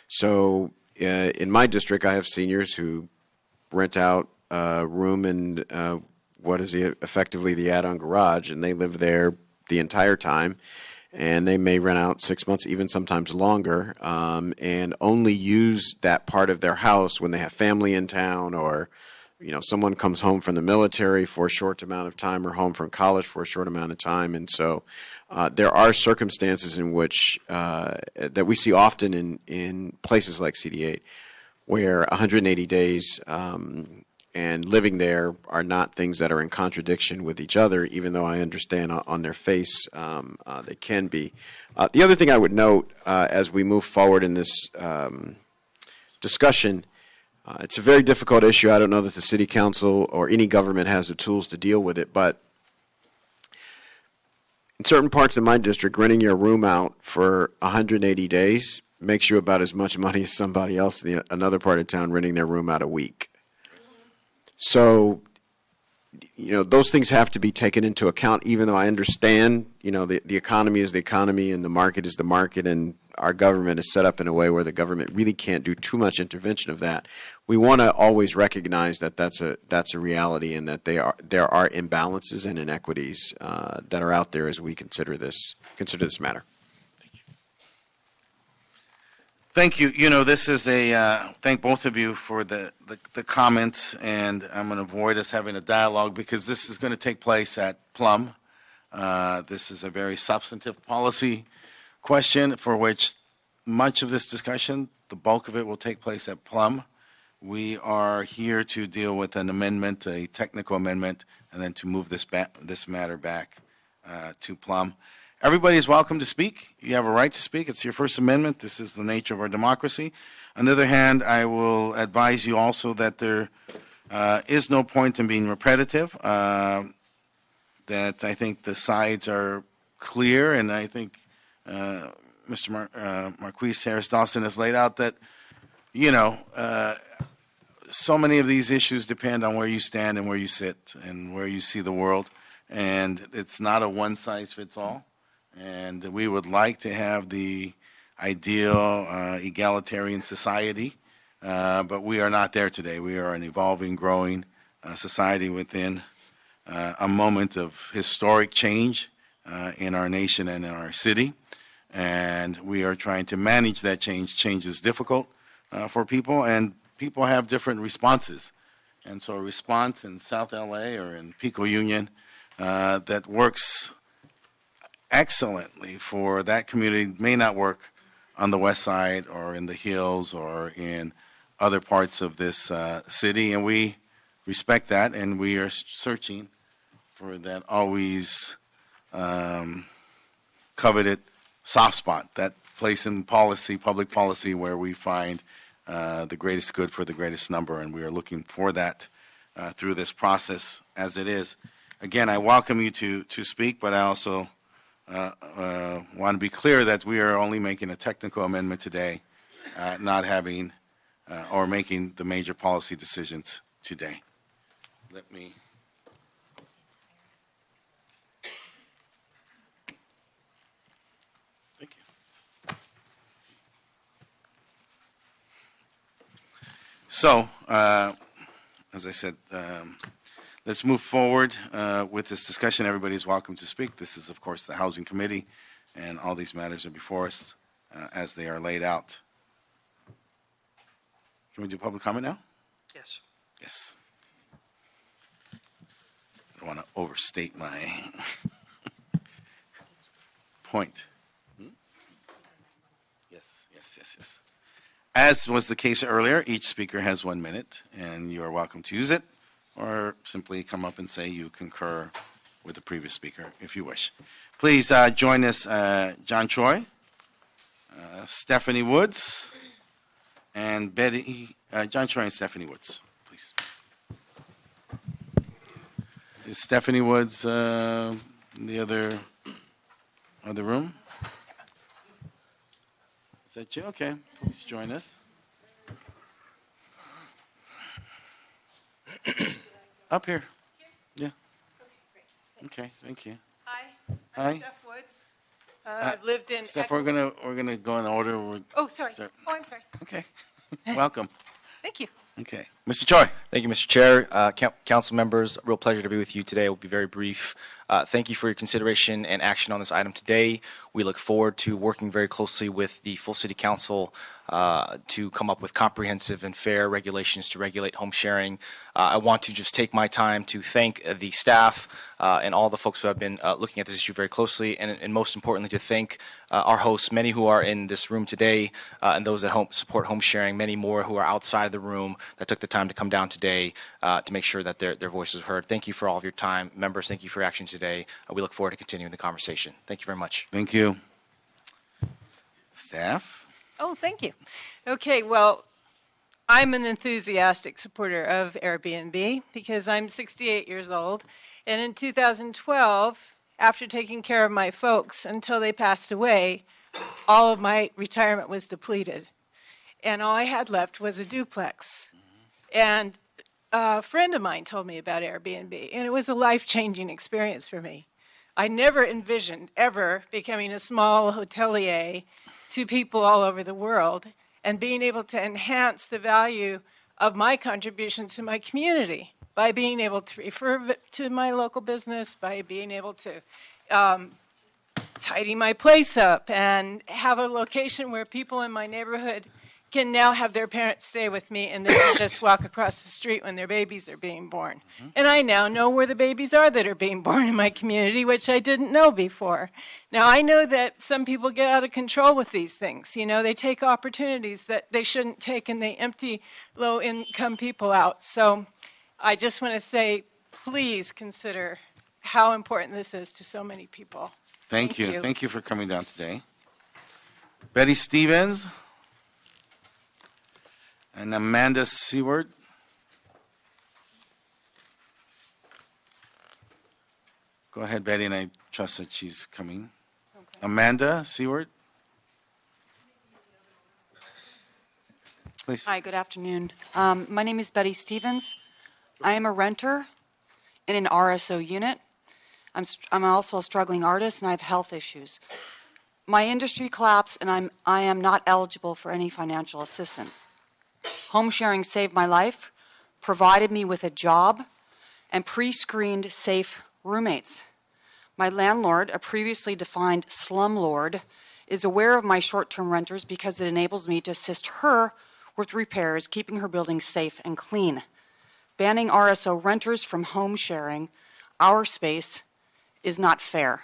So in my district, I have seniors who rent out a room in what is effectively the add-on garage, and they live there the entire time. And they may rent out 6 months, even sometimes longer, and only use that part of their house when they have family in town, or someone comes home from the military for a short amount of time, or home from college for a short amount of time. And so there are circumstances in which that we see often in places like CD8 where 180 days and living there are not things that are in contradiction with each other, even though I understand on their face they can be. The other thing I would note as we move forward in this discussion, it's a very difficult issue. I don't know that the City Council or any government has the tools to deal with it, but in certain parts of my district, renting your room out for 180 days makes you about as much money as somebody else in another part of town renting their room out a week. So, those things have to be taken into account, even though I understand, the economy is the economy and the market is the market, and our government is set up in a way where the government really can't do too much intervention of that. We want to always recognize that that's a reality, and that there are imbalances and inequities that are out there as we consider this matter. Thank you. You know, this is thank both of you for the comments, and I'm going to avoid us having a dialogue because this is going to take place at Plum. This is a very substantive policy question for which much of this discussion, the bulk of it, will take place at Plum. We are here to deal with an amendment, a technical amendment, and then to move this matter back to Plum. Everybody is welcome to speak. You have a right to speak. It's your First Amendment. This is the nature of our democracy. On the other hand, I will advise you also that there is no point in being repetitive, that I think the sides are clear, and I think Mr. Marquis Harris-Dawson has laid out that, so many of these issues depend on where you stand and where you sit and where you see the world, and it's not a one-size-fits-all. And we would like to have the ideal egalitarian society, but we are not there today. We are an evolving, growing society within a moment of historic change in our nation and in our city, and we are trying to manage that change. Change is difficult for people, and people have different responses. And so a response in South LA or in Pico Union that works excellently for that community may not work on the west side or in the hills or in other parts of this city, and we respect that, and we are searching for that always coveted soft spot, that place in policy, public policy, where we find the greatest good for the greatest number, and we are looking for that through this process as it is. Again, I welcome you to speak, but I also want to be clear that we are only making a technical amendment today, not having or making the major policy decisions today. Let me. Thank you. So, as I said, let's move forward with this discussion. Everybody is welcome to speak. This is, of course, the Housing Committee, and all these matters are before us as they are laid out. Can we do public comment now? Yes. Yes. I don't want to overstate my point. Yes. As was the case earlier, each speaker has 1 minute, and you are welcome to use it, or simply come up and say you concur with the previous speaker, if you wish. Please join us, John Choi, Stephanie Woods, and Betty. John Choi and Stephanie Woods, please. Is Stephanie Woods in the other room? Is that you? Okay, please join us. Up here. Yeah. Okay, thank you. Hi. Hi. I'm Steph Woods. I've lived in. Steph, we're gonna go in order. Oh, sorry. Oh, I'm sorry. Okay. Welcome. Thank you. Okay. Mr. Choi. Thank you, Mr. Chair. Council members, real pleasure to be with you today. We'll be very brief. Thank you for your consideration and action on this item today. We look forward to working very closely with the full City Council to come up with comprehensive and fair regulations to regulate home sharing. I want to just take my time to thank the staff and all the folks who have been looking at this issue very closely, and most importantly to thank our hosts, many who are in this room today, and those that support home sharing, many more who are outside the room that took the time to come down today to make sure that their voices are heard. Thank you for all of your time. Members, thank you for your action today. We look forward to continuing the conversation. Thank you very much. Thank you. Staff? Oh, thank you. Okay, well, I'm an enthusiastic supporter of Airbnb because I'm 68 years old. And in 2012, after taking care of my folks until they passed away, all of my retirement was depleted. And all I had left was a duplex. And a friend of mine told me about Airbnb, and it was a life-changing experience for me. I never envisioned ever becoming a small hotelier to people all over the world and being able to enhance the value of my contribution to my community by being able to refer to my local business, by being able to tidy my place up and have a location where people in my neighborhood can now have their parents stay with me and they can just walk across the street when their babies are being born. And I now know where the babies are that are being born in my community, which I didn't know before. Now, I know that some people get out of control with these things. You know, they take opportunities that they shouldn't take and they empty low-income people out. So I just want to say, please consider how important this is to so many people. Thank you. Thank you for coming down today. Betty Stevens and Amanda Seward. Go ahead, Betty, and I trust that she's coming. Okay. Amanda Seward. Please. Hi, good afternoon. My name is Betty Stevens. I am a renter in an RSO unit. I'm also a struggling artist, and I have health issues. My industry collapsed, and I am not eligible for any financial assistance. Home sharing saved my life, provided me with a job, and pre-screened safe roommates. My landlord, a previously defined slumlord, is aware of my short-term renters because it enables me to assist her with repairs, keeping her building safe and clean. Banning RSO renters from home sharing our space is not fair.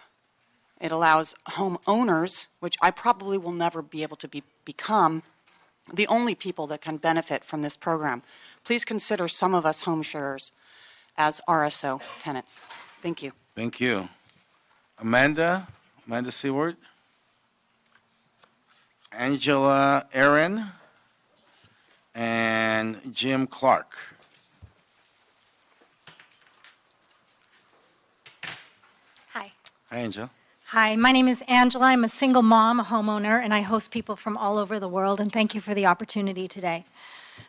It allows homeowners, which I probably will never be able to become, the only people that can benefit from this program. Please consider some of us home sharers as RSO tenants. Thank you. Thank you. Amanda Seward. Angela Aaron. And Jim Clark. Hi. Hi, Angela. Hi, my name is Angela. I'm a single mom, a homeowner, and I host people from all over the world, and thank you for the opportunity today.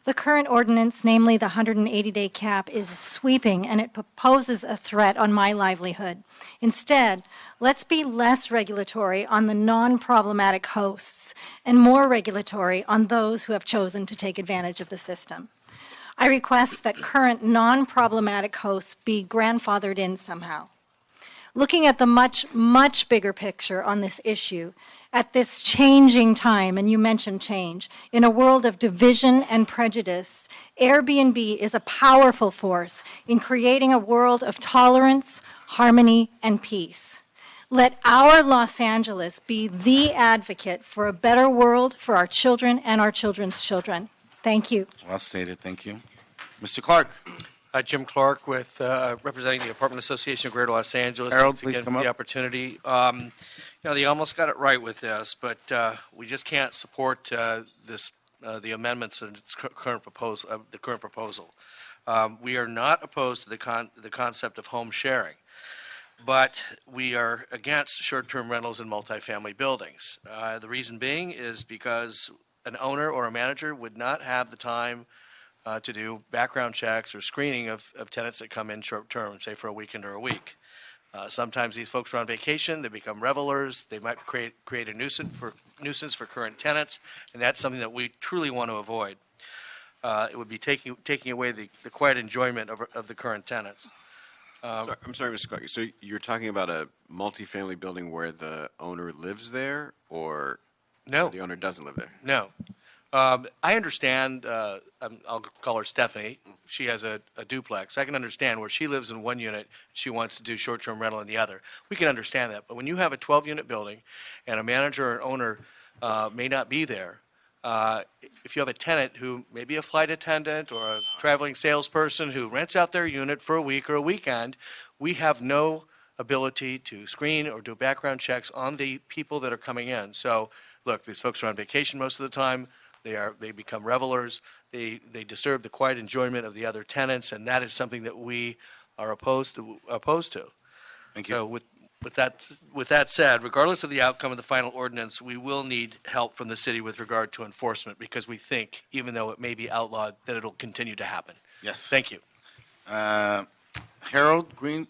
The current ordinance, namely the 180-day cap, is sweeping, and it poses a threat on my livelihood. Instead, let's be less regulatory on the non-problematic hosts and more regulatory on those who have chosen to take advantage of the system. I request that current non-problematic hosts be grandfathered in somehow. Looking at the much, much bigger picture on this issue, at this changing time, and you mentioned change, in a world of division and prejudice, Airbnb is a powerful force in creating a world of tolerance, harmony, and peace. Let our Los Angeles be the advocate for a better world for our children and our children's children. Thank you. Well stated. Thank you. Mr. Clark. Jim Clark with representing the Apartment Association of Greater Los Angeles. Harold, Thanks please again come for up. the opportunity. They almost got it right with this, but we just can't support the amendments in its current proposal. We are not opposed to the concept of home sharing, but we are against short-term rentals in multifamily buildings. The reason being is because an owner or a manager would not have the time to do background checks or screening of tenants that come in short-term, say for a weekend or a week. Sometimes these folks are on vacation, they become revelers, they might create a nuisance for current tenants, and that's something that we truly want to avoid. It would be taking away the quiet enjoyment of the current tenants. I'm sorry, Mr. Clark. So you're talking about a multifamily building where the owner lives there, or no, the owner doesn't live there? No. I understand, I'll call her Stephanie, she has a duplex. I can understand where she lives in one unit, she wants to do short-term rental in the other. We can understand that. But when you have a 12-unit building and a manager or owner may not be there, if you have a tenant who may be a flight attendant or a traveling salesperson who rents out their unit for a week or a weekend, we have no ability to screen or do background checks on the people that are coming in. So, look, these folks are on vacation most of the time. They become revelers. They disturb the quiet enjoyment of the other tenants, and that is something that we are opposed to. Thank you. So with that said, regardless of the outcome of the final ordinance, we will need help from the city with regard to enforcement because we think, even though it may be outlawed, that it'll continue to happen. Yes. Thank you. Harold Green.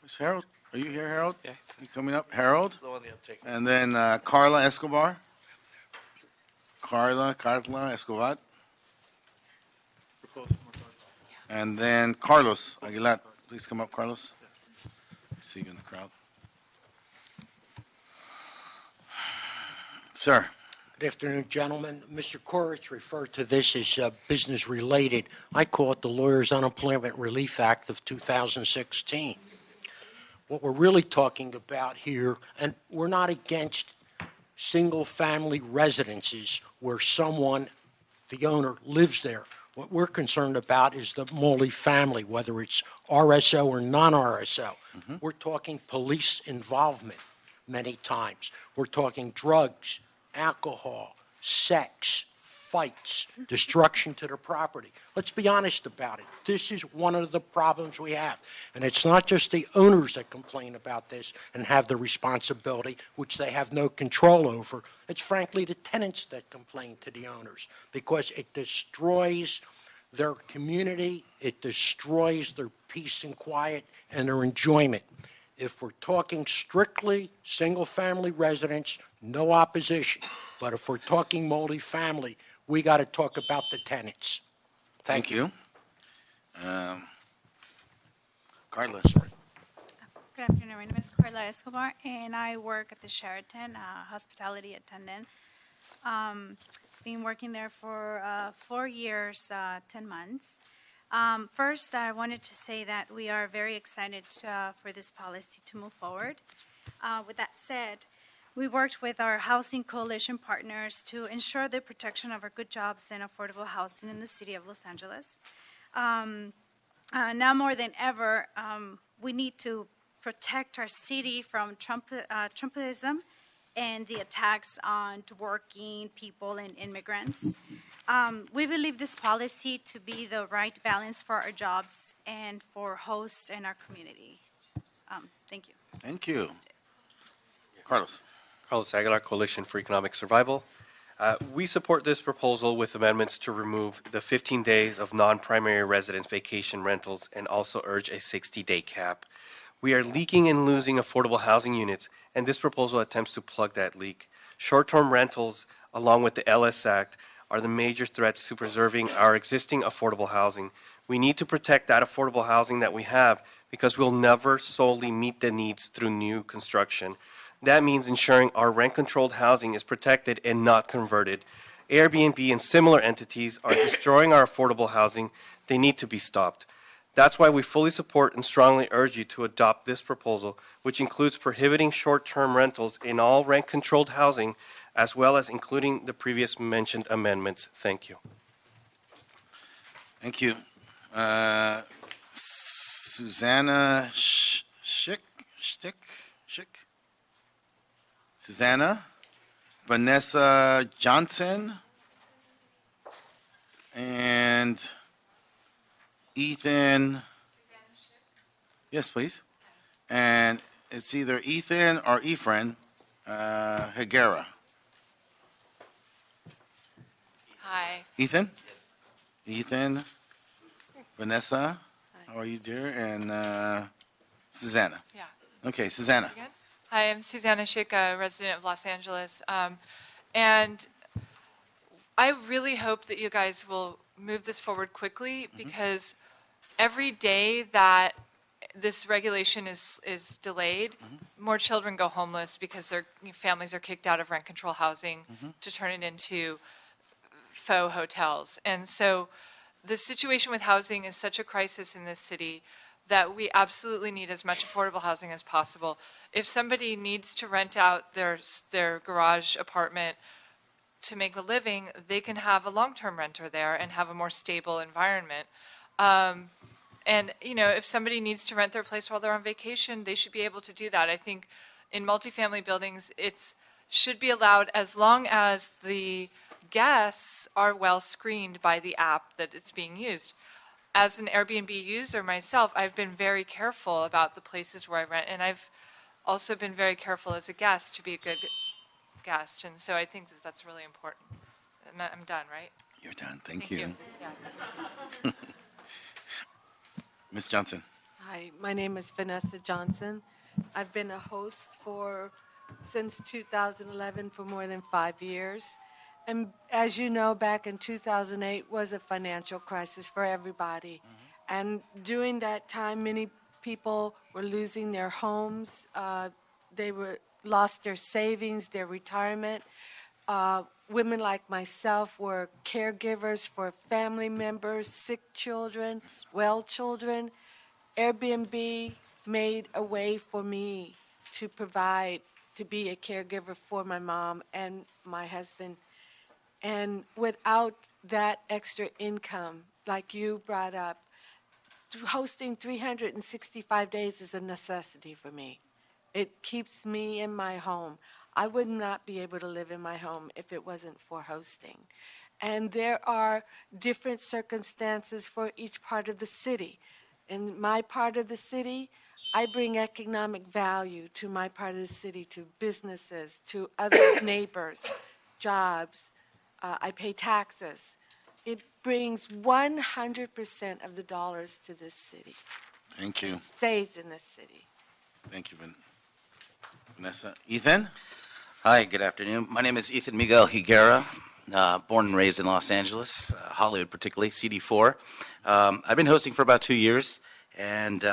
Where's Harold? Are you here, Harold? Yes. You coming up, Harold? The one that I'm taking. And then Carla Escobar. Carla Escobar. And then Carlos Aguilar. Please come up, Carlos. See you in the crowd. Sir. Good afternoon, gentlemen. Mr. Koritz referred to this as business related. I call it the Lawyers Unemployment Relief Act of 2016. What we're really talking about here, and we're not against single-family residences where someone, the owner, lives there. What we're concerned about is the multifamily, whether it's RSO or non-RSO. We're talking police involvement many times. We're talking drugs, alcohol, sex, fights, destruction to their property. Let's be honest about it. This is one of the problems we have. And it's not just the owners that complain about this and have the responsibility, which they have no control over. It's frankly the tenants that complain to the owners because it destroys their community, it destroys their peace and quiet and their enjoyment. If we're talking strictly single-family residence, no opposition. But if we're talking multifamily, we got to talk about the tenants. Thank you. Carla. Good afternoon. My name is Carla Escobar, and I work at the Sheraton, hospitality attendant. Been working there for 4 years, 10 months. First, I wanted to say that we are very excited for this policy to move forward. With that said, we worked with our housing coalition partners to ensure the protection of our good jobs and affordable housing in the city of Los Angeles. Now more than ever, we need to protect our city from Trumpism and the attacks on working people and immigrants. We believe this policy to be the right balance for our jobs and for hosts and our communities. Thank you. Thank you. Carlos. Carlos Aguilar, Coalition for Economic Survival. We support this proposal with amendments to remove the 15 days of non-primary residence vacation rentals and also urge a 60-day cap. We are leaking and losing affordable housing units, and this proposal attempts to plug that leak. Short-term rentals, along with the LS Act, are the major threats to preserving our existing affordable housing. We need to protect that affordable housing that we have because we'll never solely meet the needs through new construction. That means ensuring our rent-controlled housing is protected and not converted. Airbnb and similar entities are destroying our affordable housing. They need to be stopped. That's why we fully support and strongly urge you to adopt this proposal, which includes prohibiting short-term rentals in all rent-controlled housing, as well as including the previous mentioned amendments. Thank you. Thank you. Susanna Schick? Susanna, Vanessa Johnson, and Ethan. Yes, please. And it's either Ethan or Ephraim Heguera. Hi. Ethan? Ethan, Vanessa, how are you, dear? And Susanna. Yeah. Okay, Susanna. Again? Hi, I'm Susanna Schick, a resident of Los Angeles. And I really hope that you guys will move this forward quickly because every day that this regulation is delayed, more children go homeless because their families are kicked out of rent control housing to turn it into faux hotels. And so the situation with housing is such a crisis in this city that we absolutely need as much affordable housing as possible. If somebody needs to rent out their garage apartment to make a living, they can have a long-term renter there and have a more stable environment. And, you know, if somebody needs to rent their place while they're on vacation, they should be able to do that. I think in multifamily buildings, it should be allowed as long as the guests are well screened by the app that it's being used. As an Airbnb user myself, I've been very careful about the places where I rent, and I've also been very careful as a guest to be a good guest, and so I think that that's really important. I'm done, right? You're done. Thank you. Yeah. Ms. Johnson. Hi, my name is Vanessa Johnson, I've been a host since 2011 for more than 5 years. And as you know, back in 2008 was a financial crisis for everybody. And during that time, many people were losing their homes. They lost their savings, their retirement. Women like myself were caregivers for family members, sick children, well children. Airbnb made a way for me to be a caregiver for my mom and my husband. And without that extra income, like you brought up, hosting 365 days is a necessity for me. It keeps me in my home. I would not be able to live in my home if it wasn't for hosting. And there are different circumstances for each part of the city. In my part of the city, I bring economic value to my part of the city, to businesses, to other neighbors, jobs. I pay taxes. It brings 100% of the dollars to this city. Thank you. It stays in this city. Thank you, Vanessa. Ethan? Hi, good afternoon. My name is Ethan Miguel Heguera, born and raised in Los Angeles, Hollywood particularly, CD4. I've been hosting for about 2 years, and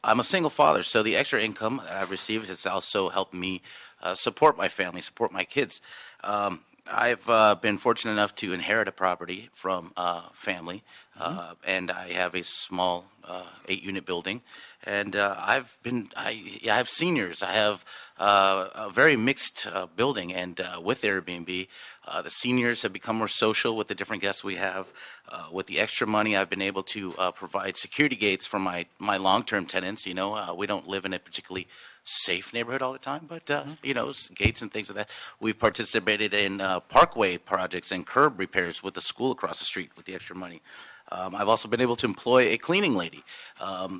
I'm a single father, so the extra income that I've received has also helped me support my family, support my kids. I've been fortunate enough to inherit a property from family, and I have a small 8-unit building. And I have seniors. I have a very mixed building, and with Airbnb, the seniors have become more social with the different guests we have. With the extra money, I've been able to provide security gates for my long-term tenants. You know, we don't live in a particularly safe neighborhood all the time, but you know, gates and things like that. We've participated in parkway projects and curb repairs with the school across the street with the extra money. I've also been able to employ a cleaning lady. A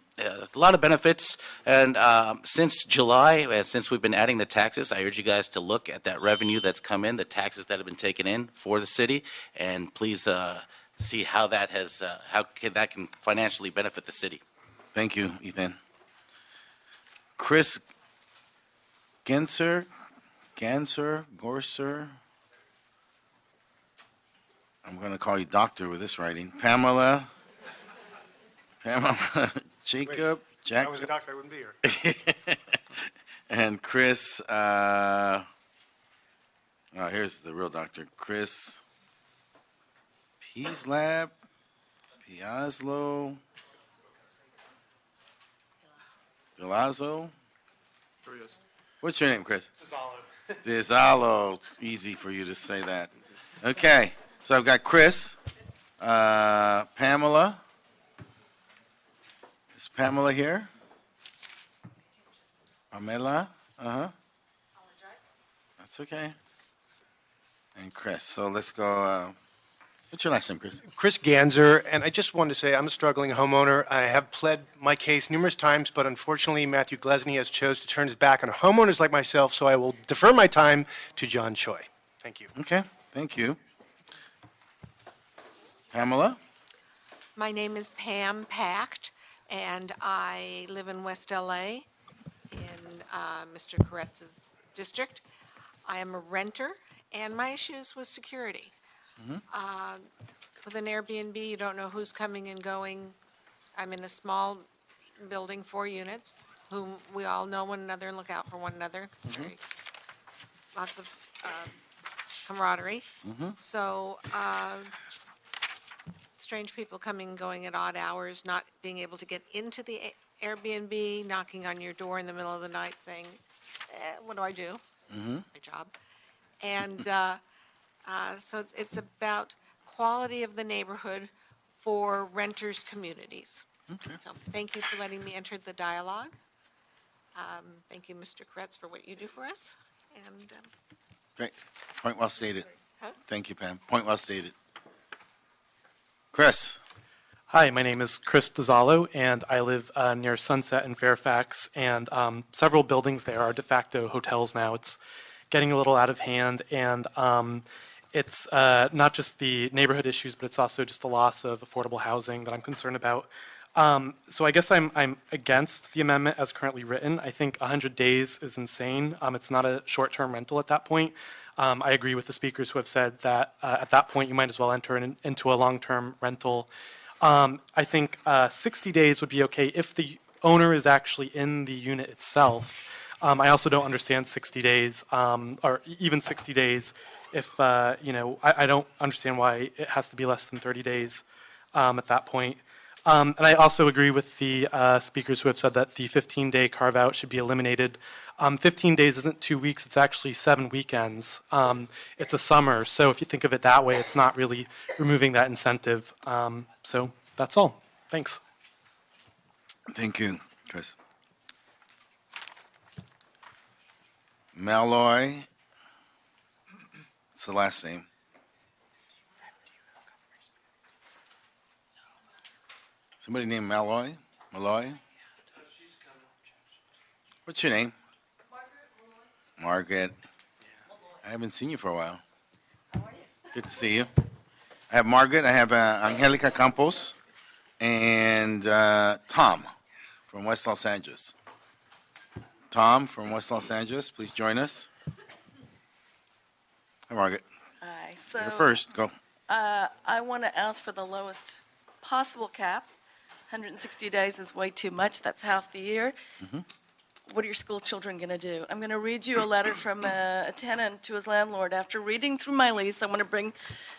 lot of benefits, and since July, since we've been adding the taxes, I urge you guys to look at that revenue that's come in, the taxes that have been taken in for the city, and please see how that that can financially benefit the city. Thank you, Ethan. Chris Gorser. I'm going to call you doctor with this writing. Pamela Jacob. If I was a doctor, I wouldn't be here. And Chris, here's the real doctor. Chris Piazlo. Dizzallo. What's your name, Chris? Dizzallo. Dizzallo. It's easy for you to say that. Okay. So I've got Chris, Pamela. Is Pamela here? Pamela? That's okay. And Chris. So let's go. What's your last name, Chris? Chris Ganser, and I just wanted to say I'm a struggling homeowner. I have pled my case numerous times, but unfortunately Matthew Glesney has chose to turn his back on homeowners like myself, so I will defer my time to John Choi. Thank you. Okay, thank you. Pamela? My name is Pam Pacht, and I live in West LA in Mr. Koretz's district. I am a renter, and my issues with security. With an Airbnb, you don't know who's coming and going. I'm in a small building, 4 units, whom we all know one another and look out for one another. Lots of camaraderie. So strange people coming and going at odd hours, not being able to get into the Airbnb, knocking on your door in the middle of the night saying, what do I do? My job. And so it's about quality of the neighborhood for renters' communities. So thank you for letting me enter the dialogue. Thank you, Mr. Kretz, for what you do for us. And Great. Point well stated. Huh? Thank you, Pam. Point well stated. Chris. Hi, my name is Chris Dizzallo, and I live near Sunset in Fairfax, and several buildings there are de facto hotels now. It's getting a little out of hand, and it's not just the neighborhood issues, but it's also just the loss of affordable housing that I'm concerned about. So I guess I'm against the amendment as currently written. I think 100 days is insane. It's not a short-term rental at that point. I agree with the speakers who have said that at that point you might as well enter into a long-term rental. I think 60 days would be okay if the owner is actually in the unit itself. I also don't understand 60 days, or even 60 days if, I don't understand why it has to be less than 30 days at that point. And I also agree with the speakers who have said that the 15-day carve-out should be eliminated. 15 days isn't 2 weeks, it's actually 7 weekends. It's a summer, so if you think of it that way, it's not really removing that incentive. So that's all. Thanks. Thank you, Chris. Malloy. It's the last name. Somebody named Malloy? Malloy? What's your name? Margaret. I haven't seen you for a while. Good to see you. I have Margaret. I have Angelica Campos and Tom from West Los Angeles. Tom from West Los Angeles, please join us. Hi, Margaret. Hi. So You're first. Go. I want to ask for the lowest possible cap. 160 days is way too much. That's half the year. Mm-hmm. What are your school children going to do? I'm going to read you a letter from a tenant to his landlord. After reading through my lease, I want to bring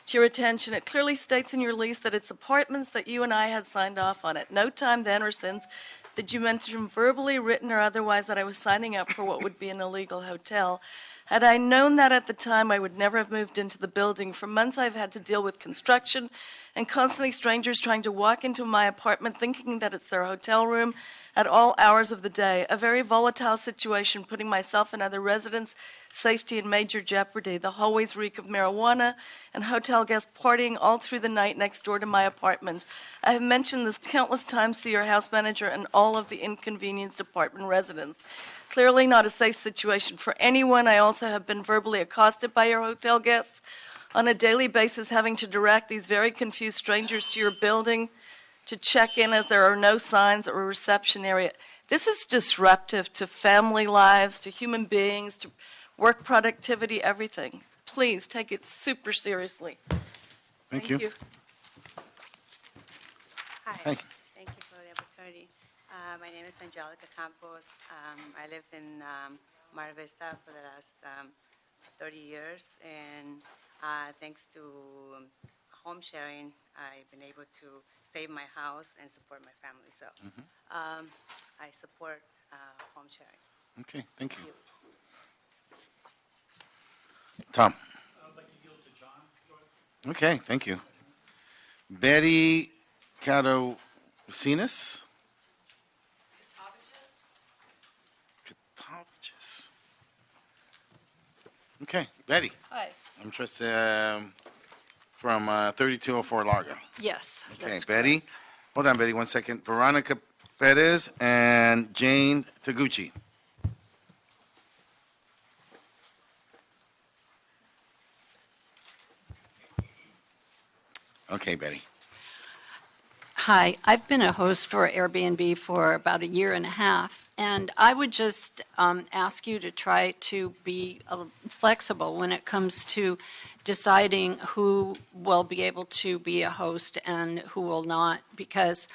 to your attention, it clearly states in your lease that it's apartments that you and I had signed off on. At no time then or since did you mention verbally, written, or otherwise that I was signing up for what would be an illegal hotel. Had I known that at the time, I would never have moved into the building. For months, I've had to deal with construction and constantly strangers trying to walk into my apartment thinking that it's their hotel room at all hours of the day. A very volatile situation, putting myself and other residents' safety in major jeopardy. The hallways reek of marijuana and hotel guests partying all through the night next door to my apartment. I have mentioned this countless times to your house manager and all of the inconvenienced apartment residents. Clearly not a safe situation for anyone. I also have been verbally accosted by your hotel guests on a daily basis, having to direct these very confused strangers to your building to check in as there are no signs or a reception area. This is disruptive to family lives, to human beings, to work productivity, everything. Please take it super seriously. Thank you. Hi. Hey. Thank you for the opportunity. My name is Angelica Campos. I lived in Mar Vista for the last 30 years, and thanks to home sharing, I've been able to save my house and support my family. So I support home sharing. Okay, thank you. Tom. Okay, thank you. Betty Catocinas. Catophagus. Okay, Betty. Hi. I'm just from 3204 Largo. Yes. Okay, Betty. Hold on, Betty, one second. Veronica Perez and Jane Taguchi. Okay, Betty. Hi, I've been a host for Airbnb for about a year and a half, and I would just ask you to try to be flexible when it comes to deciding who will be able to be a host and who will not, because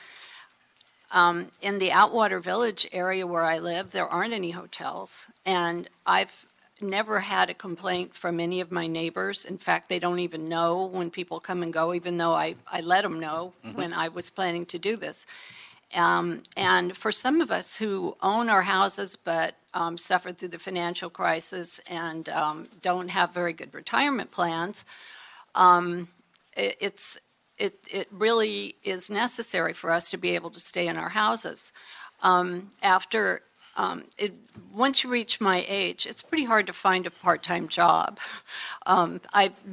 in the Outwater Village area where I live, there aren't any hotels, and I've never had a complaint from any of my neighbors. In fact, they don't even know when people come and go, even though I let them know when I was planning to do this. And for some of us who own our houses but suffered through the financial crisis and don't have very good retirement plans, it really is necessary for us to be able to stay in our houses. Once you reach my age, it's pretty hard to find a part-time job.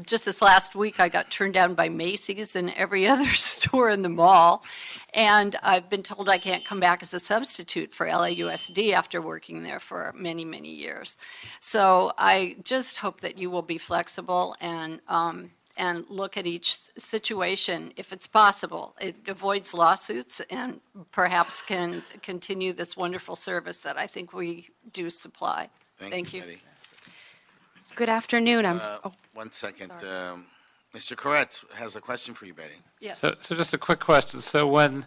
Just this last week, I got turned down by Macy's and every other store in the mall, and I've been told I can't come back as a substitute for LAUSD after working there for many, many years. So I just hope that you will be flexible and and look at each situation if it's possible. It avoids lawsuits and perhaps can continue this wonderful service that I think we do supply. Thank you. Betty. Good afternoon. One second. Mr. Koretz has a question for you, Betty. Yes. So just a quick question. So when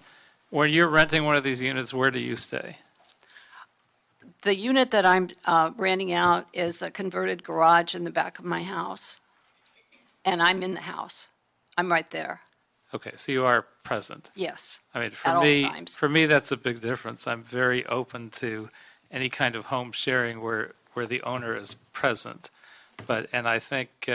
you're renting one of these units, where do you stay? The unit that I'm renting out is a converted garage in the back of my house, and I'm in the house. I'm right there. Okay, so you are present. Yes. I mean, at for all me, times. that's a big difference. I'm very open to any kind of home sharing where the owner is present. And I think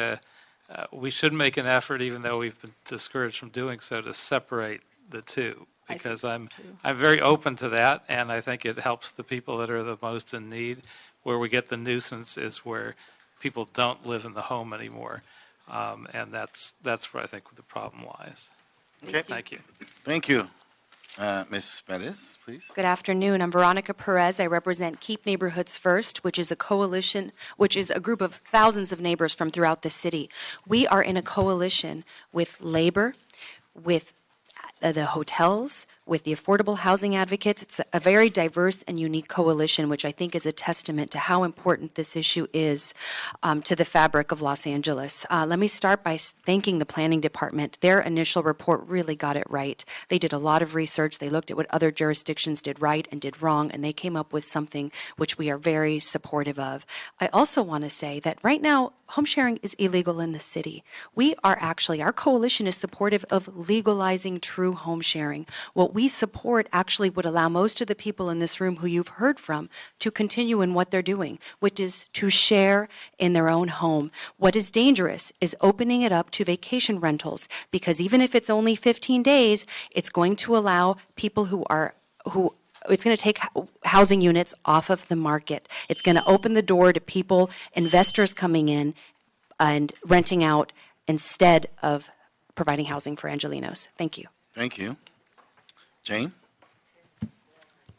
we should make an effort, even though we've been discouraged from doing so, to separate the two. Because I'm very open to that, and I think it helps the people that are the most in need. Where we get the nuisance is where people don't live in the home anymore, and that's where I think the problem lies. Okay. Thank you. Thank you. Ms. Perez, please. Good afternoon. I'm Veronica Perez. I represent Keep Neighborhoods First, which is a coalition, which is a group of thousands of neighbors from throughout the city. We are in a coalition with labor, with the hotels, with the affordable housing advocates. It's a very diverse and unique coalition, which I think is a testament to how important this issue is to the fabric of Los Angeles. Let me start by thanking the planning department. Their initial report really got it right. They did a lot of research. They looked at what other jurisdictions did right and did wrong, and they came up with something which we are very supportive of. I also want to say that right now, home sharing is illegal in the city. Our coalition is supportive of legalizing true home sharing. What we support actually would allow most of the people in this room who you've heard from to continue in what they're doing, which is to share in their own home. What is dangerous is opening it up to vacation rentals, because even if it's only 15 days, it's going to allow people it's going to take housing units off of the market. It's going to open the door to people, investors coming in and renting out instead of providing housing for Angelenos. Thank you. Thank you. Jane?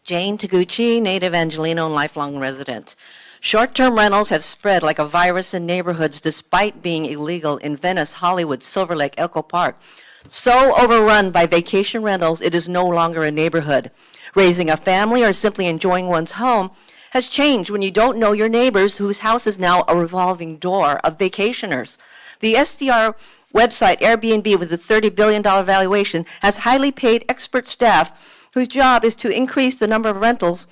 Jane Taguchi, native Angelino and lifelong resident. Short-term rentals have spread like a virus in neighborhoods despite being illegal in Venice, Hollywood, Silver Lake, Echo Park. So overrun by vacation rentals, it is no longer a neighborhood. Raising a family or simply enjoying one's home has changed when you don't know your neighbors, whose house is now a revolving door of vacationers. The SDR website, Airbnb, with a $30 billion valuation, has highly paid expert staff whose job is to increase the number of rentals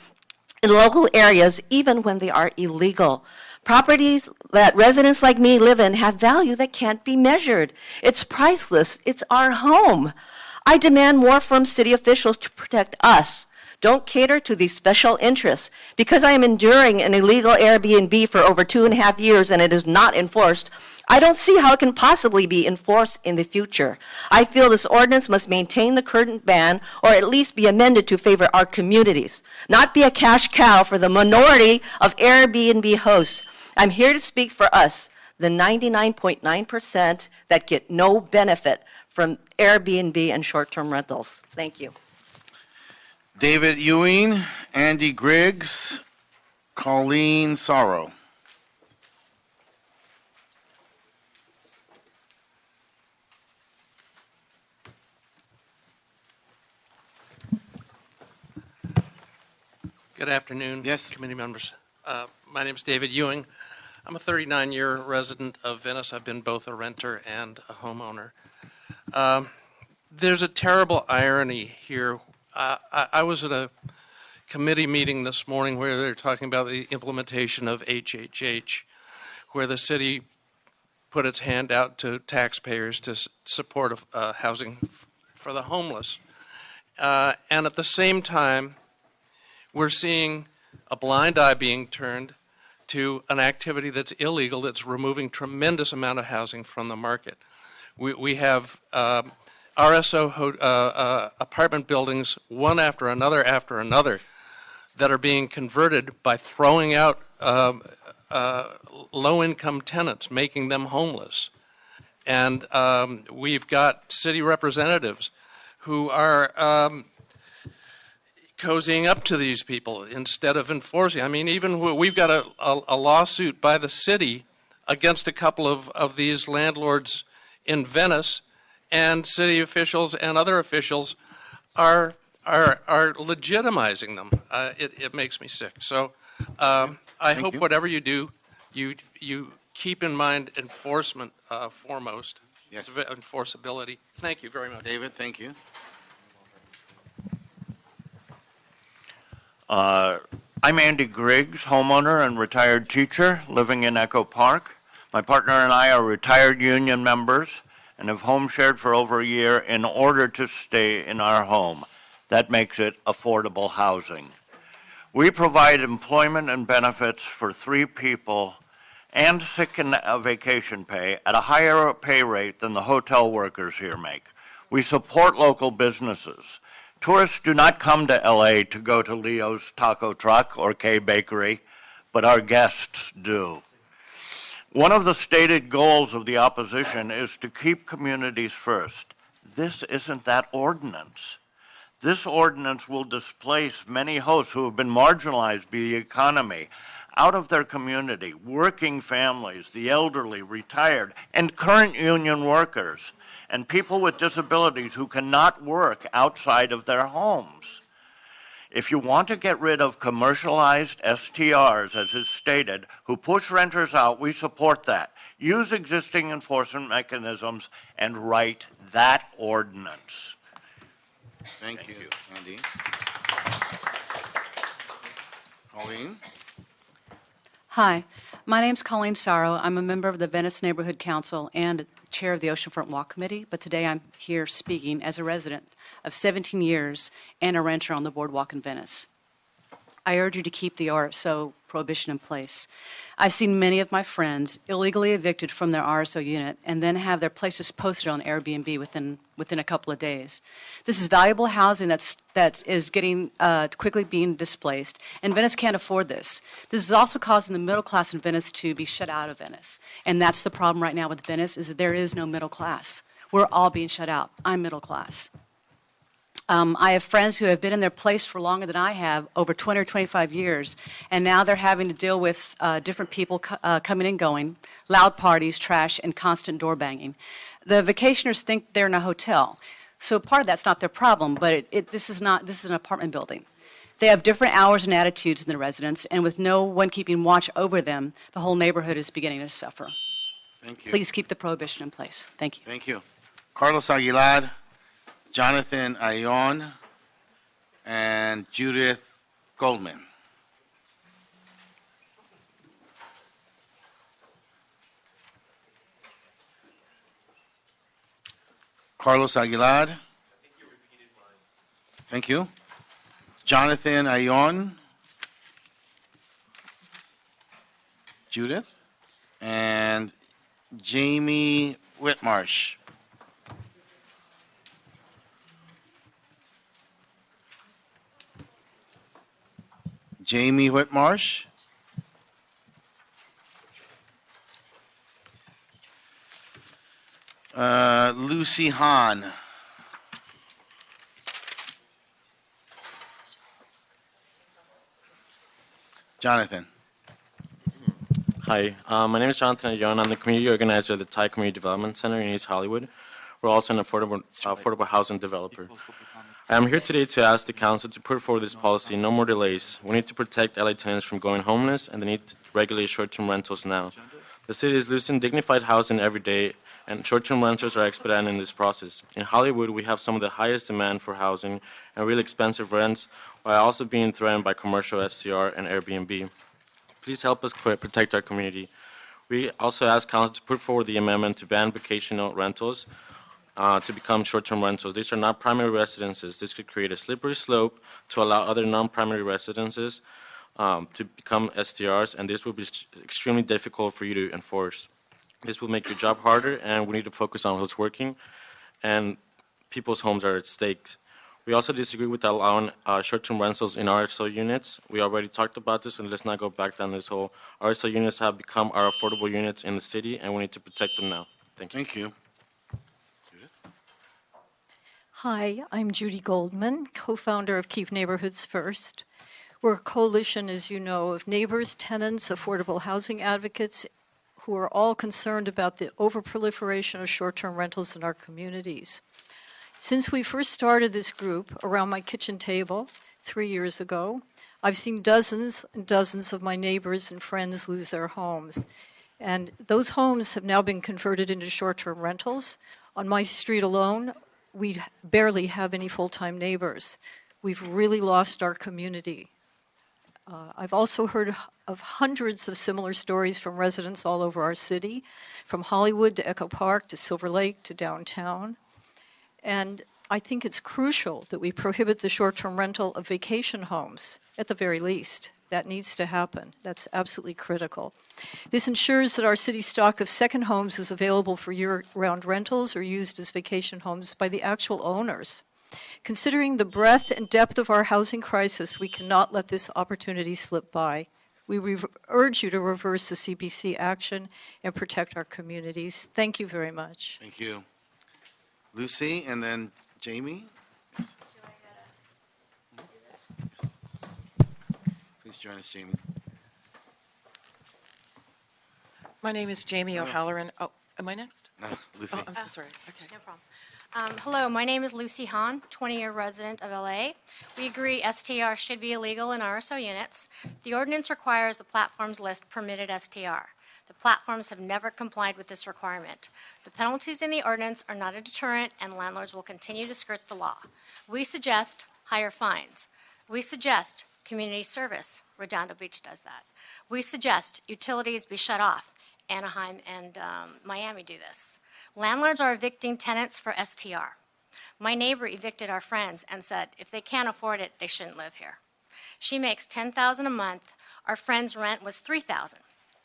in local areas, even when they are illegal. Properties that residents like me live in have value that can't be measured. It's priceless. It's our home. I demand more from city officials to protect us. Don't cater to these special interests. Because I am enduring an illegal Airbnb for over 2.5 years and it is not enforced, I don't see how it can possibly be enforced in the future. I feel this ordinance must maintain the current ban or at least be amended to favor our communities, not be a cash cow for the minority of Airbnb hosts. I'm here to speak for us, the 99.9% that get no benefit from Airbnb and short-term rentals. Thank you. David Ewing, Andy Griggs, Colleen Sorrow. Good afternoon, committee members. My name is David Ewing. I'm a 39-year resident of Venice. I've been both a renter and a homeowner. There's a terrible irony here. I was at a committee meeting this morning where they're talking about the implementation of HHH, where the city put its hand out to taxpayers to support housing for the homeless. And at the same time, we're seeing a blind eye being turned to an activity that's illegal, that's removing tremendous amount of housing from the market. We have RSO apartment buildings, one after another, that are being converted by throwing out low-income tenants, making them homeless. And we've got city representatives who are cozying up to these people instead of enforcing. I mean, even we've got a lawsuit by the city against a couple of these landlords in Venice, and city officials and other officials are legitimizing them. It makes me sick. So I hope whatever you do, you keep in mind enforcement foremost. Yes. Enforceability. Thank you very much. David, thank you. I'm Andy Griggs, homeowner and retired teacher living in Echo Park. My partner and I are retired union members and have home shared for over a year in order to stay in our home. That makes it affordable housing. We provide employment and benefits for 3 people and sick and vacation pay at a higher pay rate than the hotel workers here make. We support local businesses. Tourists do not come to LA to go to Leo's Taco Truck or K Bakery, but our guests do. One of the stated goals of the opposition is to keep communities first. This isn't that ordinance. This ordinance will displace many hosts who have been marginalized by the economy out of their community, working families, the elderly, retired, and current union workers, and people with disabilities who cannot work outside of their homes. If you want to get rid of commercialized STRs, as is stated, who push renters out, we support that. Use existing enforcement mechanisms and write that ordinance. Thank you, Andy. Colleen? Hi, my name's Colleen Sorrow. I'm a member of the Venice Neighborhood Council and chair of the Oceanfront Walk Committee, but today I'm here speaking as a resident of 17 years and a renter on the boardwalk in Venice. I urge you to keep the RSO prohibition in place. I've seen many of my friends illegally evicted from their RSO unit and then have their places posted on Airbnb within a couple of days. This is valuable housing that is getting quickly being displaced, and Venice can't afford this. This is also causing the middle class in Venice to be shut out of Venice, and that's the problem right now with Venice, is that there is no middle class. We're all being shut out. I'm middle class. I have friends who have been in their place for longer than I have, over 20 or 25 years, and now they're having to deal with different people coming and going, loud parties, trash, and constant door banging. The vacationers think they're in a hotel, so part of that's not their problem, but this is an apartment building. They have different hours and attitudes than the residents, and with no one keeping watch over them, the whole neighborhood is beginning to suffer. Thank you. Please keep the prohibition in place. Thank you. Thank you. Carlos Aguilar, Jonathan Ayon, and Judith Goldman. Carlos Aguilar. Thank you. Jonathan Ayon. Judith. And Jamie Whitmarsh. Jamie Whitmarsh. Lucy Hahn. Jonathan. Hi, my name is Jonathan Ayon. I'm the community organizer of the Thai Community Development Center in East Hollywood. We're also an affordable housing developer. I am here today to ask the council to put forward this policy. No more delays. We need to protect LA tenants from going homeless, and they need to regulate short-term rentals now. The city is losing dignified housing every day, and short-term renters are expediting this process. In Hollywood, we have some of the highest demand for housing and really expensive rents, while also being threatened by commercial STR and Airbnb. Please help us protect our community. We also ask council to put forward the amendment to ban vacational rentals to become short-term rentals. These are not primary residences. This could create a slippery slope to allow other non-primary residences to become STRs, and this will be extremely difficult for you to enforce. This will make your job harder, and we need to focus on what's working, and people's homes are at stake. We also disagree with allowing short-term rentals in RSO units. We already talked about this, and let's not go back down this hole. RSO units have become our affordable units in the city, and we need to protect them now. Thank you. Thank you. Hi, I'm Judy Goldman, co-founder of Keep Neighborhoods First. We're a coalition, as you know, of neighbors, tenants, affordable housing advocates who are all concerned about the overproliferation of short-term rentals in our communities. Since we first started this group around my kitchen table 3 years ago, I've seen dozens and dozens of my neighbors and friends lose their homes. And those homes have now been converted into short-term rentals. On my street alone, we barely have any full-time neighbors. We've really lost our community. I've also heard of hundreds of similar stories from residents all over our city, from Hollywood to Echo Park to Silver Lake to downtown. And I think it's crucial that we prohibit the short-term rental of vacation homes, at the very least. That needs to happen. That's absolutely critical. This ensures that our city stock of second homes is available for year-round rentals or used as vacation homes by the actual owners. Considering the breadth and depth of our housing crisis, we cannot let this opportunity slip by. We urge you to reverse the CPC action and protect our communities. Thank you very much. Thank you. Lucy, and then Jamie. Yes. Please join us, Jamie. My name is Jamie O'Halloran. Oh, am I next? No, Lucy. Oh, I'm so sorry. Okay. No problem. Hello, my name is Lucy Hahn, 20-year resident of LA. We agree STR should be illegal in RSO units. The ordinance requires the platforms list permitted STR. The platforms have never complied with this requirement. The penalties in the ordinance are not a deterrent, and landlords will continue to skirt the law. We suggest higher fines. We suggest community service. Redondo Beach does that. We suggest utilities be shut off. Anaheim and Miami do this. Landlords are evicting tenants for STR. My neighbor evicted our friends and said if they can't afford it, they shouldn't live here. She makes $10,000 a month. Our friend's rent was $3,000.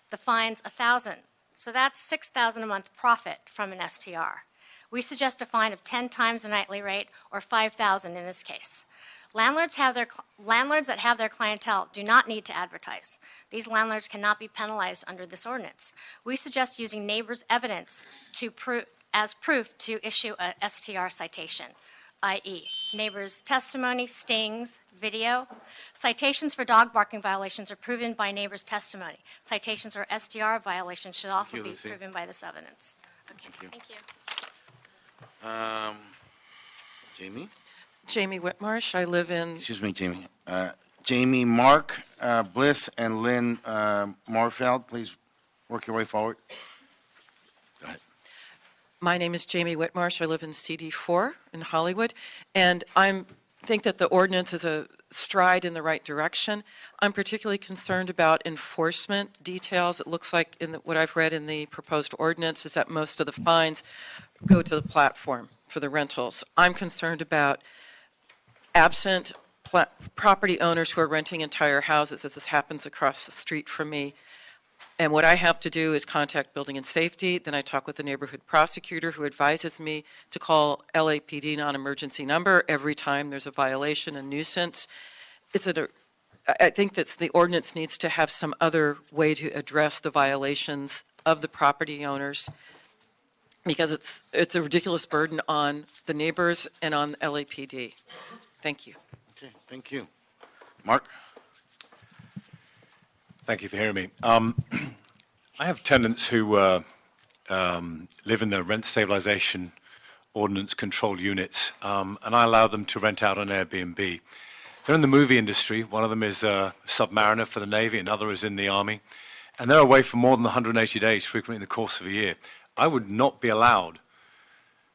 The fine's $1,000. So that's $6,000 a month profit from an STR. We suggest a fine of 10 times the nightly rate, or $5,000 in this case. Landlords that have their clientele do not need to advertise. These landlords cannot be penalized under this ordinance. We suggest using neighbors' evidence as proof to issue a STR citation, i.e., neighbors' testimony, stings, video. Citations for dog barking violations are proven by neighbors' testimony. Citations for STR violations should also be proven by this evidence. Okay, thank you. Jamie? Jamie Whitmarsh. I live in... Excuse me, Jamie. Jamie, Mark Bliss, and Lynn Morfeld, please work your way forward. Go ahead. My name is Jamie Whitmarsh. I live in CD4 in Hollywood, and I think that the ordinance is a stride in the right direction. I'm particularly concerned about enforcement details. It looks like what I've read in the proposed ordinance is that most of the fines go to the platform for the rentals. I'm concerned about absent property owners who are renting entire houses, as this happens across the street from me. And what I have to do is contact Building and Safety. Then I talk with the neighborhood prosecutor who advises me to call LAPD non-emergency number every time there's a violation, a nuisance. I think that the ordinance needs to have some other way to address the violations of the property owners, because it's a ridiculous burden on the neighbors and on LAPD. Thank you. Okay, thank you. Mark? Thank you for hearing me. I have tenants who live in the rent stabilization ordinance controlled units, and I allow them to rent out on Airbnb. They're in the movie industry. One of them is a submariner for the Navy, another is in the Army, and they're away for more than 180 days, frequently in the course of a year. I would not be allowed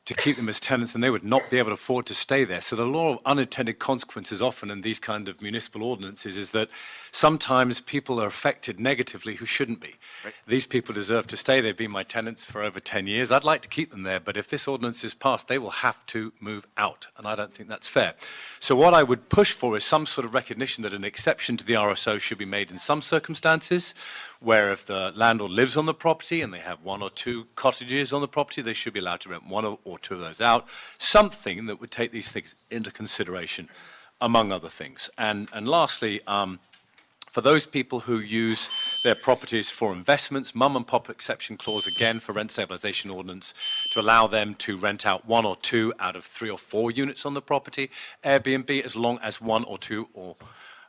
to keep them as tenants, and they would not be able to afford to stay there. So the law of unintended consequences often in these kind of municipal ordinances is that sometimes people are affected negatively who shouldn't be. Right. These people deserve to stay. They've been my tenants for over 10 years. I'd like to keep them there, but if this ordinance is passed, they will have to move out, and I don't think that's fair. So what I would push for is some sort of recognition that an exception to the RSO should be made in some circumstances, where if the landlord lives on the property and they have one or two cottages on the property, they should be allowed to rent one or two of those out, something that would take these things into consideration, among other things. And lastly, for those people who use their properties for investments, mum and pop exception clause again for rent stabilization ordinance to allow them to rent out one or two out of 3 or 4 units on the property, Airbnb as long as 1 or 2 or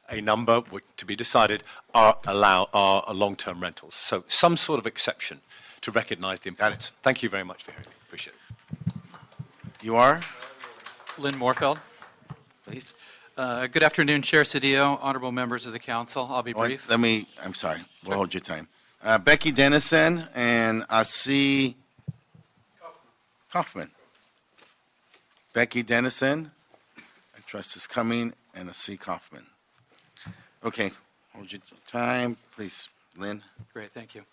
a number to be decided are long-term rentals. So some sort of exception to recognize the importance. Thank you very much for hearing me. Appreciate it. You are? Lynn Moorfeld. Please. Good afternoon, Chair Cedillo, honorable members of the council. I'll be brief. I'm sorry. We'll hold your time. Becky Dennison and Asi Kaufman. Becky Dennison, I trust is coming, and Asi Kaufman. Okay, hold your time, please, Lynn. Great, thank you.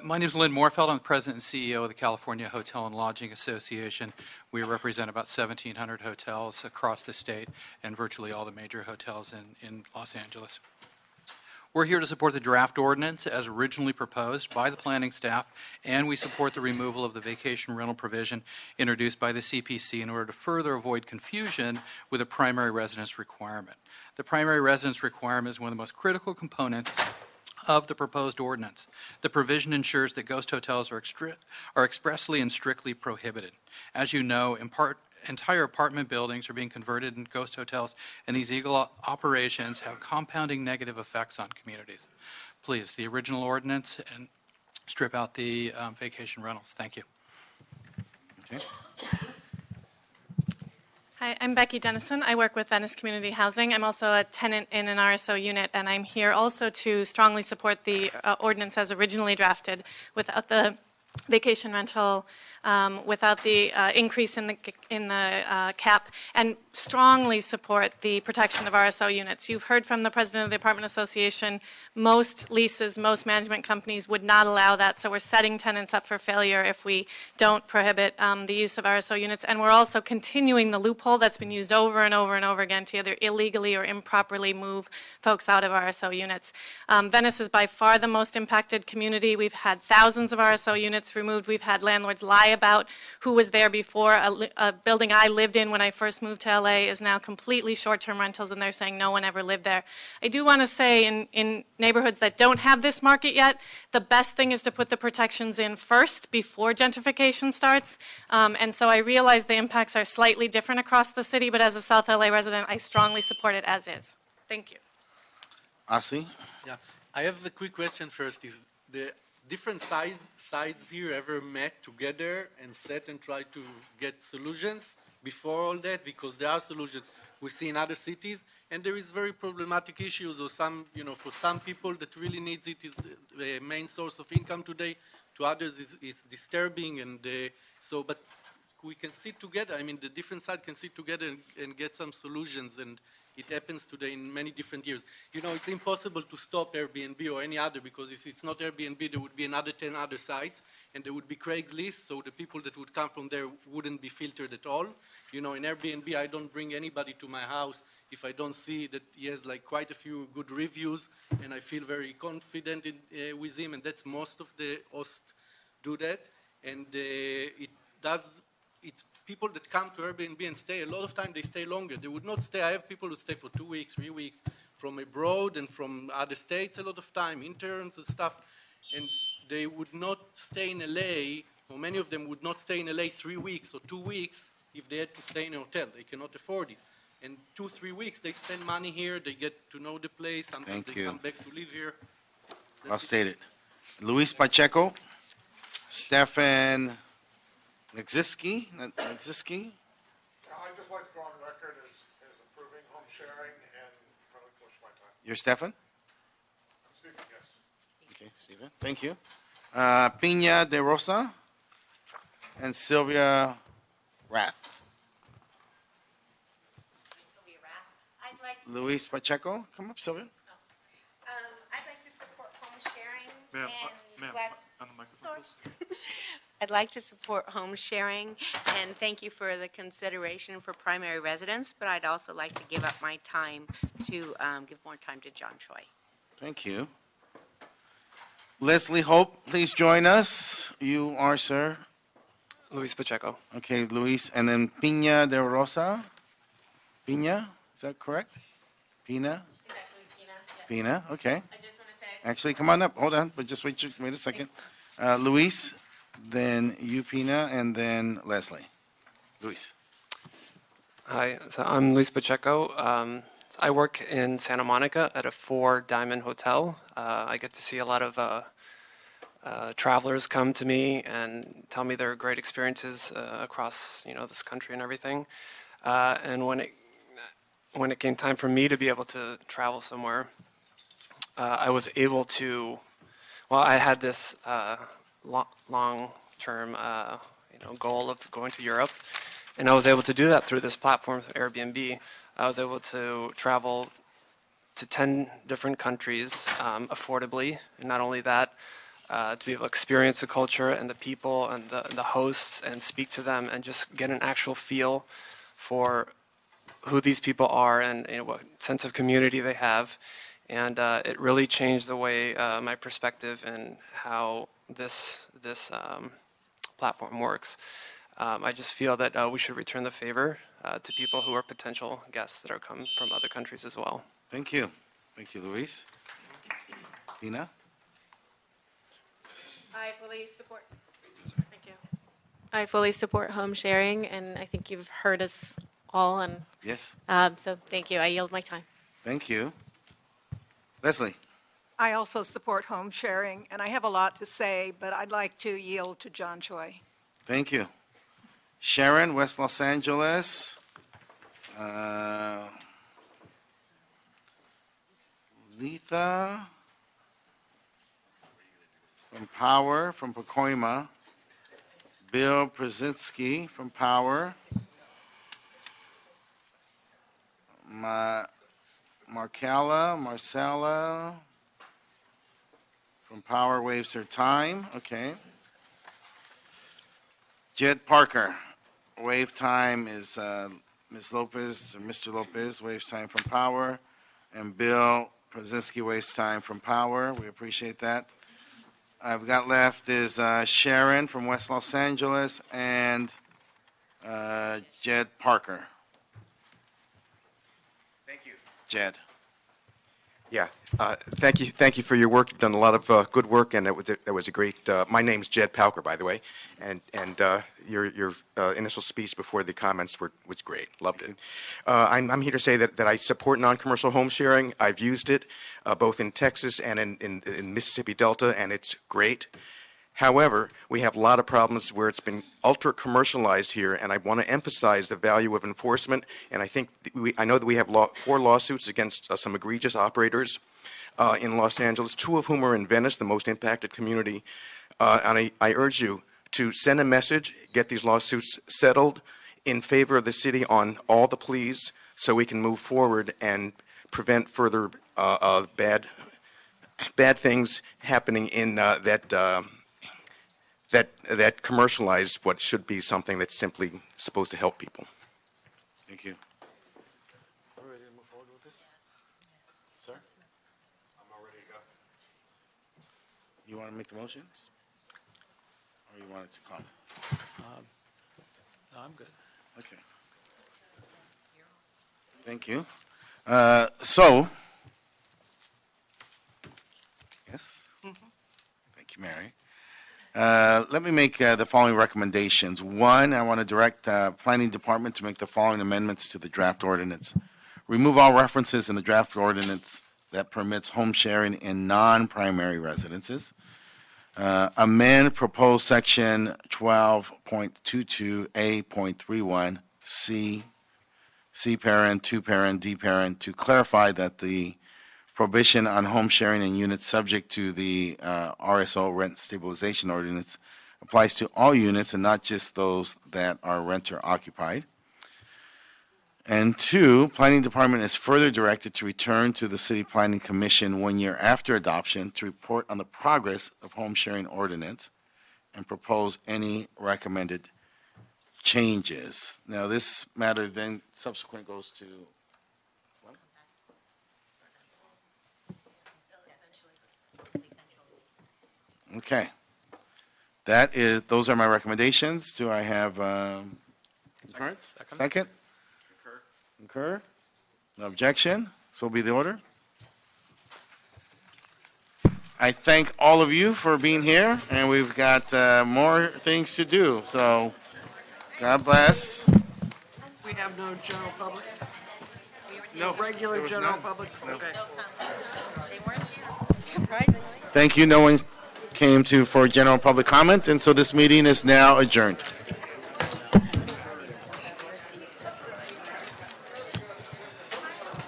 My name is Lynn Moorfeld. I'm the president and CEO of the California Hotel and Lodging Association. We represent about 1,700 hotels across the state and virtually all the major hotels in Los Angeles. We're here to support the draft ordinance as originally proposed by the planning staff, and we support the removal of the vacation rental provision introduced by the CPC in order to further avoid confusion with a primary residence requirement. The primary residence requirement is one of the most critical components of the proposed ordinance. The provision ensures that ghost hotels are expressly and strictly prohibited. As you know, entire apartment buildings are being converted into ghost hotels, and these illegal operations have compounding negative effects on communities. Please, the original ordinance, and strip out the vacation rentals. Thank you. Okay. Hi, I'm Becky Dennison. I work with Venice Community Housing. I'm also a tenant in an RSO unit, and I'm here also to strongly support the ordinance as originally drafted without the vacation rental, without the increase in the cap, and strongly support the protection of RSO units. You've heard from the president of the Apartment Association, most leases, most management companies would not allow that, so we're setting tenants up for failure if we don't prohibit the use of RSO units, and we're also continuing the loophole that's been used over and over and over again to either illegally or improperly move folks out of RSO units. Venice is by far the most impacted community. We've had thousands of RSO units removed. We've had landlords lie about who was there before. A building I lived in when I first moved to LA is now completely short-term rentals, and they're saying no one ever lived there. I do want to say in neighborhoods that don't have this market yet, the best thing is to put the protections in first before gentrification starts. And so I realize the impacts are slightly different across the city, but as a South LA resident, I strongly support it as is. Thank you. Asi? Yeah, I have a quick question first. Is the different sides here ever met together and sat and tried to get solutions before all that? Because there are solutions we see in other cities, and there is very problematic issues, or some, for some people that really needs it is the main source of income today. To others is disturbing, and but we can sit together. I mean, the different sides can sit together and get some solutions, and it happens today in many different years. It's impossible to stop Airbnb or any other, because if it's not Airbnb, there would be another 10 other sites, and there would be Craigslist, so the people that would come from there wouldn't be filtered at all. In Airbnb, I don't bring anybody to my house if I don't see that he has quite a few good reviews, and I feel very confident with him, and that's most of the hosts do that. And it's people that come to Airbnb and stay, a lot of time they stay longer. They would not stay. I have people who stay for 2 weeks, 3 weeks, from abroad and from other states a lot of time, interns and stuff, and they would not stay in LA, or many of them would not stay in LA 3 weeks or 2 weeks if they had to stay in a hotel. They cannot afford it. And 2-3 weeks, they spend money here, they get to know the place, sometimes they come back to live here. Well stated. Luis Pacheco, Stefan Nedziski. I'd just like to go on record as approving home sharing and relinquish my time. You're Stefan? I'm Stephen, yes. Okay, Stephen. Thank you. Pina de Rosa and Sylvia Rath. Luis Pacheco, come up, Sylvia. I'd like to support home sharing. Ma'am, on the microphone, please. I'd like to support home sharing, and thank you for the consideration for primary residence, but I'd also like to give up my time to give more time to John Choi. Thank you. Leslie Hope, please join us. You are, sir? Luis Pacheco. Okay, Luis. And then Pina de Rosa. Pina, is that correct? Pina? It's actually Pina. Yeah. Pina, okay. I just want to say. Actually, come on up. Hold on, but just wait a second. Luis, then you, Pina, and then Leslie. Luis. Hi, so I'm Luis Pacheco. I work in Santa Monica at a 4-diamond hotel. I get to see a lot of travelers come to me and tell me their great experiences across, this country and everything. And when it came time for me to be able to travel somewhere, I was able to. Well, I had this long-term, goal of going to Europe, and I was able to do that through this platform, Airbnb. I was able to travel to 10 different countries affordably, and not only that, to be able to experience the culture and the people and the hosts and speak to them and just get an actual feel for who these people are and what sense of community they have. And it really changed the way my perspective and how this platform works. I just feel that we should return the favor to people who are potential guests that are come from other countries as well. Thank you. Thank you, Luis. Tina? I fully support. Thank you. I fully support home sharing, and I think you've heard us all. And yes. So thank you. I yield my time. Thank you. Leslie? I also support home sharing, and I have a lot to say, but I'd like to yield to John Choi. Thank you. Sharon, West Los Angeles. Letha from Power, from Pacoima. Bill Brzezinski from Power. Marcella from Power waves her time. Okay. Jed Parker, wave time is Ms. Lopez, or Mr. Lopez, wave time from Power. And Bill Brzezinski waves time from Power. We appreciate that. I've got left is Sharon from West Los Angeles and Jed Parker. Thank you. Jed. Yeah, thank you for your work. You've done a lot of good work, and that was a great. My name's Jed Pauker, by the way, and your initial speech before the comments was great. Loved it. I'm here to say that I support non-commercial home sharing. I've used it both in Texas and in Mississippi Delta, and it's great. However, we have a lot of problems where it's been ultra commercialized here, and I want to emphasize the value of enforcement. And I think I know that we have 4 lawsuits against some egregious operators in Los Angeles, 2 of whom are in Venice, the most impacted community. And I urge you to send a message, get these lawsuits settled in favor of the city on all the pleas, so we can move forward and prevent further bad things happening in that commercialize what should be something that's simply supposed to help people. Thank you. Are we ready to move forward with this? Sir? I'm all ready to go. You want to make the motions? Or you want it to comment? No, I'm good. Okay. Thank you. So, yes? Thank you, Mary. Let me make the following recommendations. 1, I want to direct Planning Department to make the following amendments to the draft ordinance. Remove all references in the draft ordinance that permits home sharing in non-primary residences. Amend proposed section 12.22A.31 C parent, 2 parent, D parent to clarify that the prohibition on home sharing in units subject to the RSO rent stabilization ordinance applies to all units and not just those that are renter occupied. And 2, Planning Department is further directed to return to the City Planning Commission 1 year after adoption to report on the progress of home sharing ordinance and propose any recommended changes. Now, this matter then subsequent goes to Okay. Those are my recommendations. Do I have concurrence? Second? Concur. No objection. So be the order. I thank all of you for being here, and we've got more things to do. So God bless. We have no general public. No, regular there was general none. public? No. Okay. Surprisingly. Thank you. No one came for general public comment, and so this meeting is now adjourned.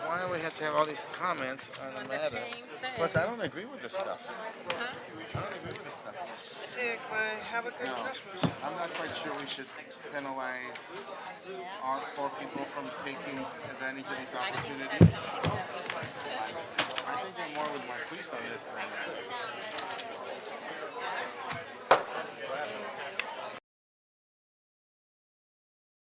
Why do we have to have all these comments on the matter? Plus, I don't agree with this stuff. I don't agree with this stuff. Have a good No, Christmas. I'm not quite sure we should penalize our poor people from taking advantage of these opportunities. I think they're more with Marquise on this than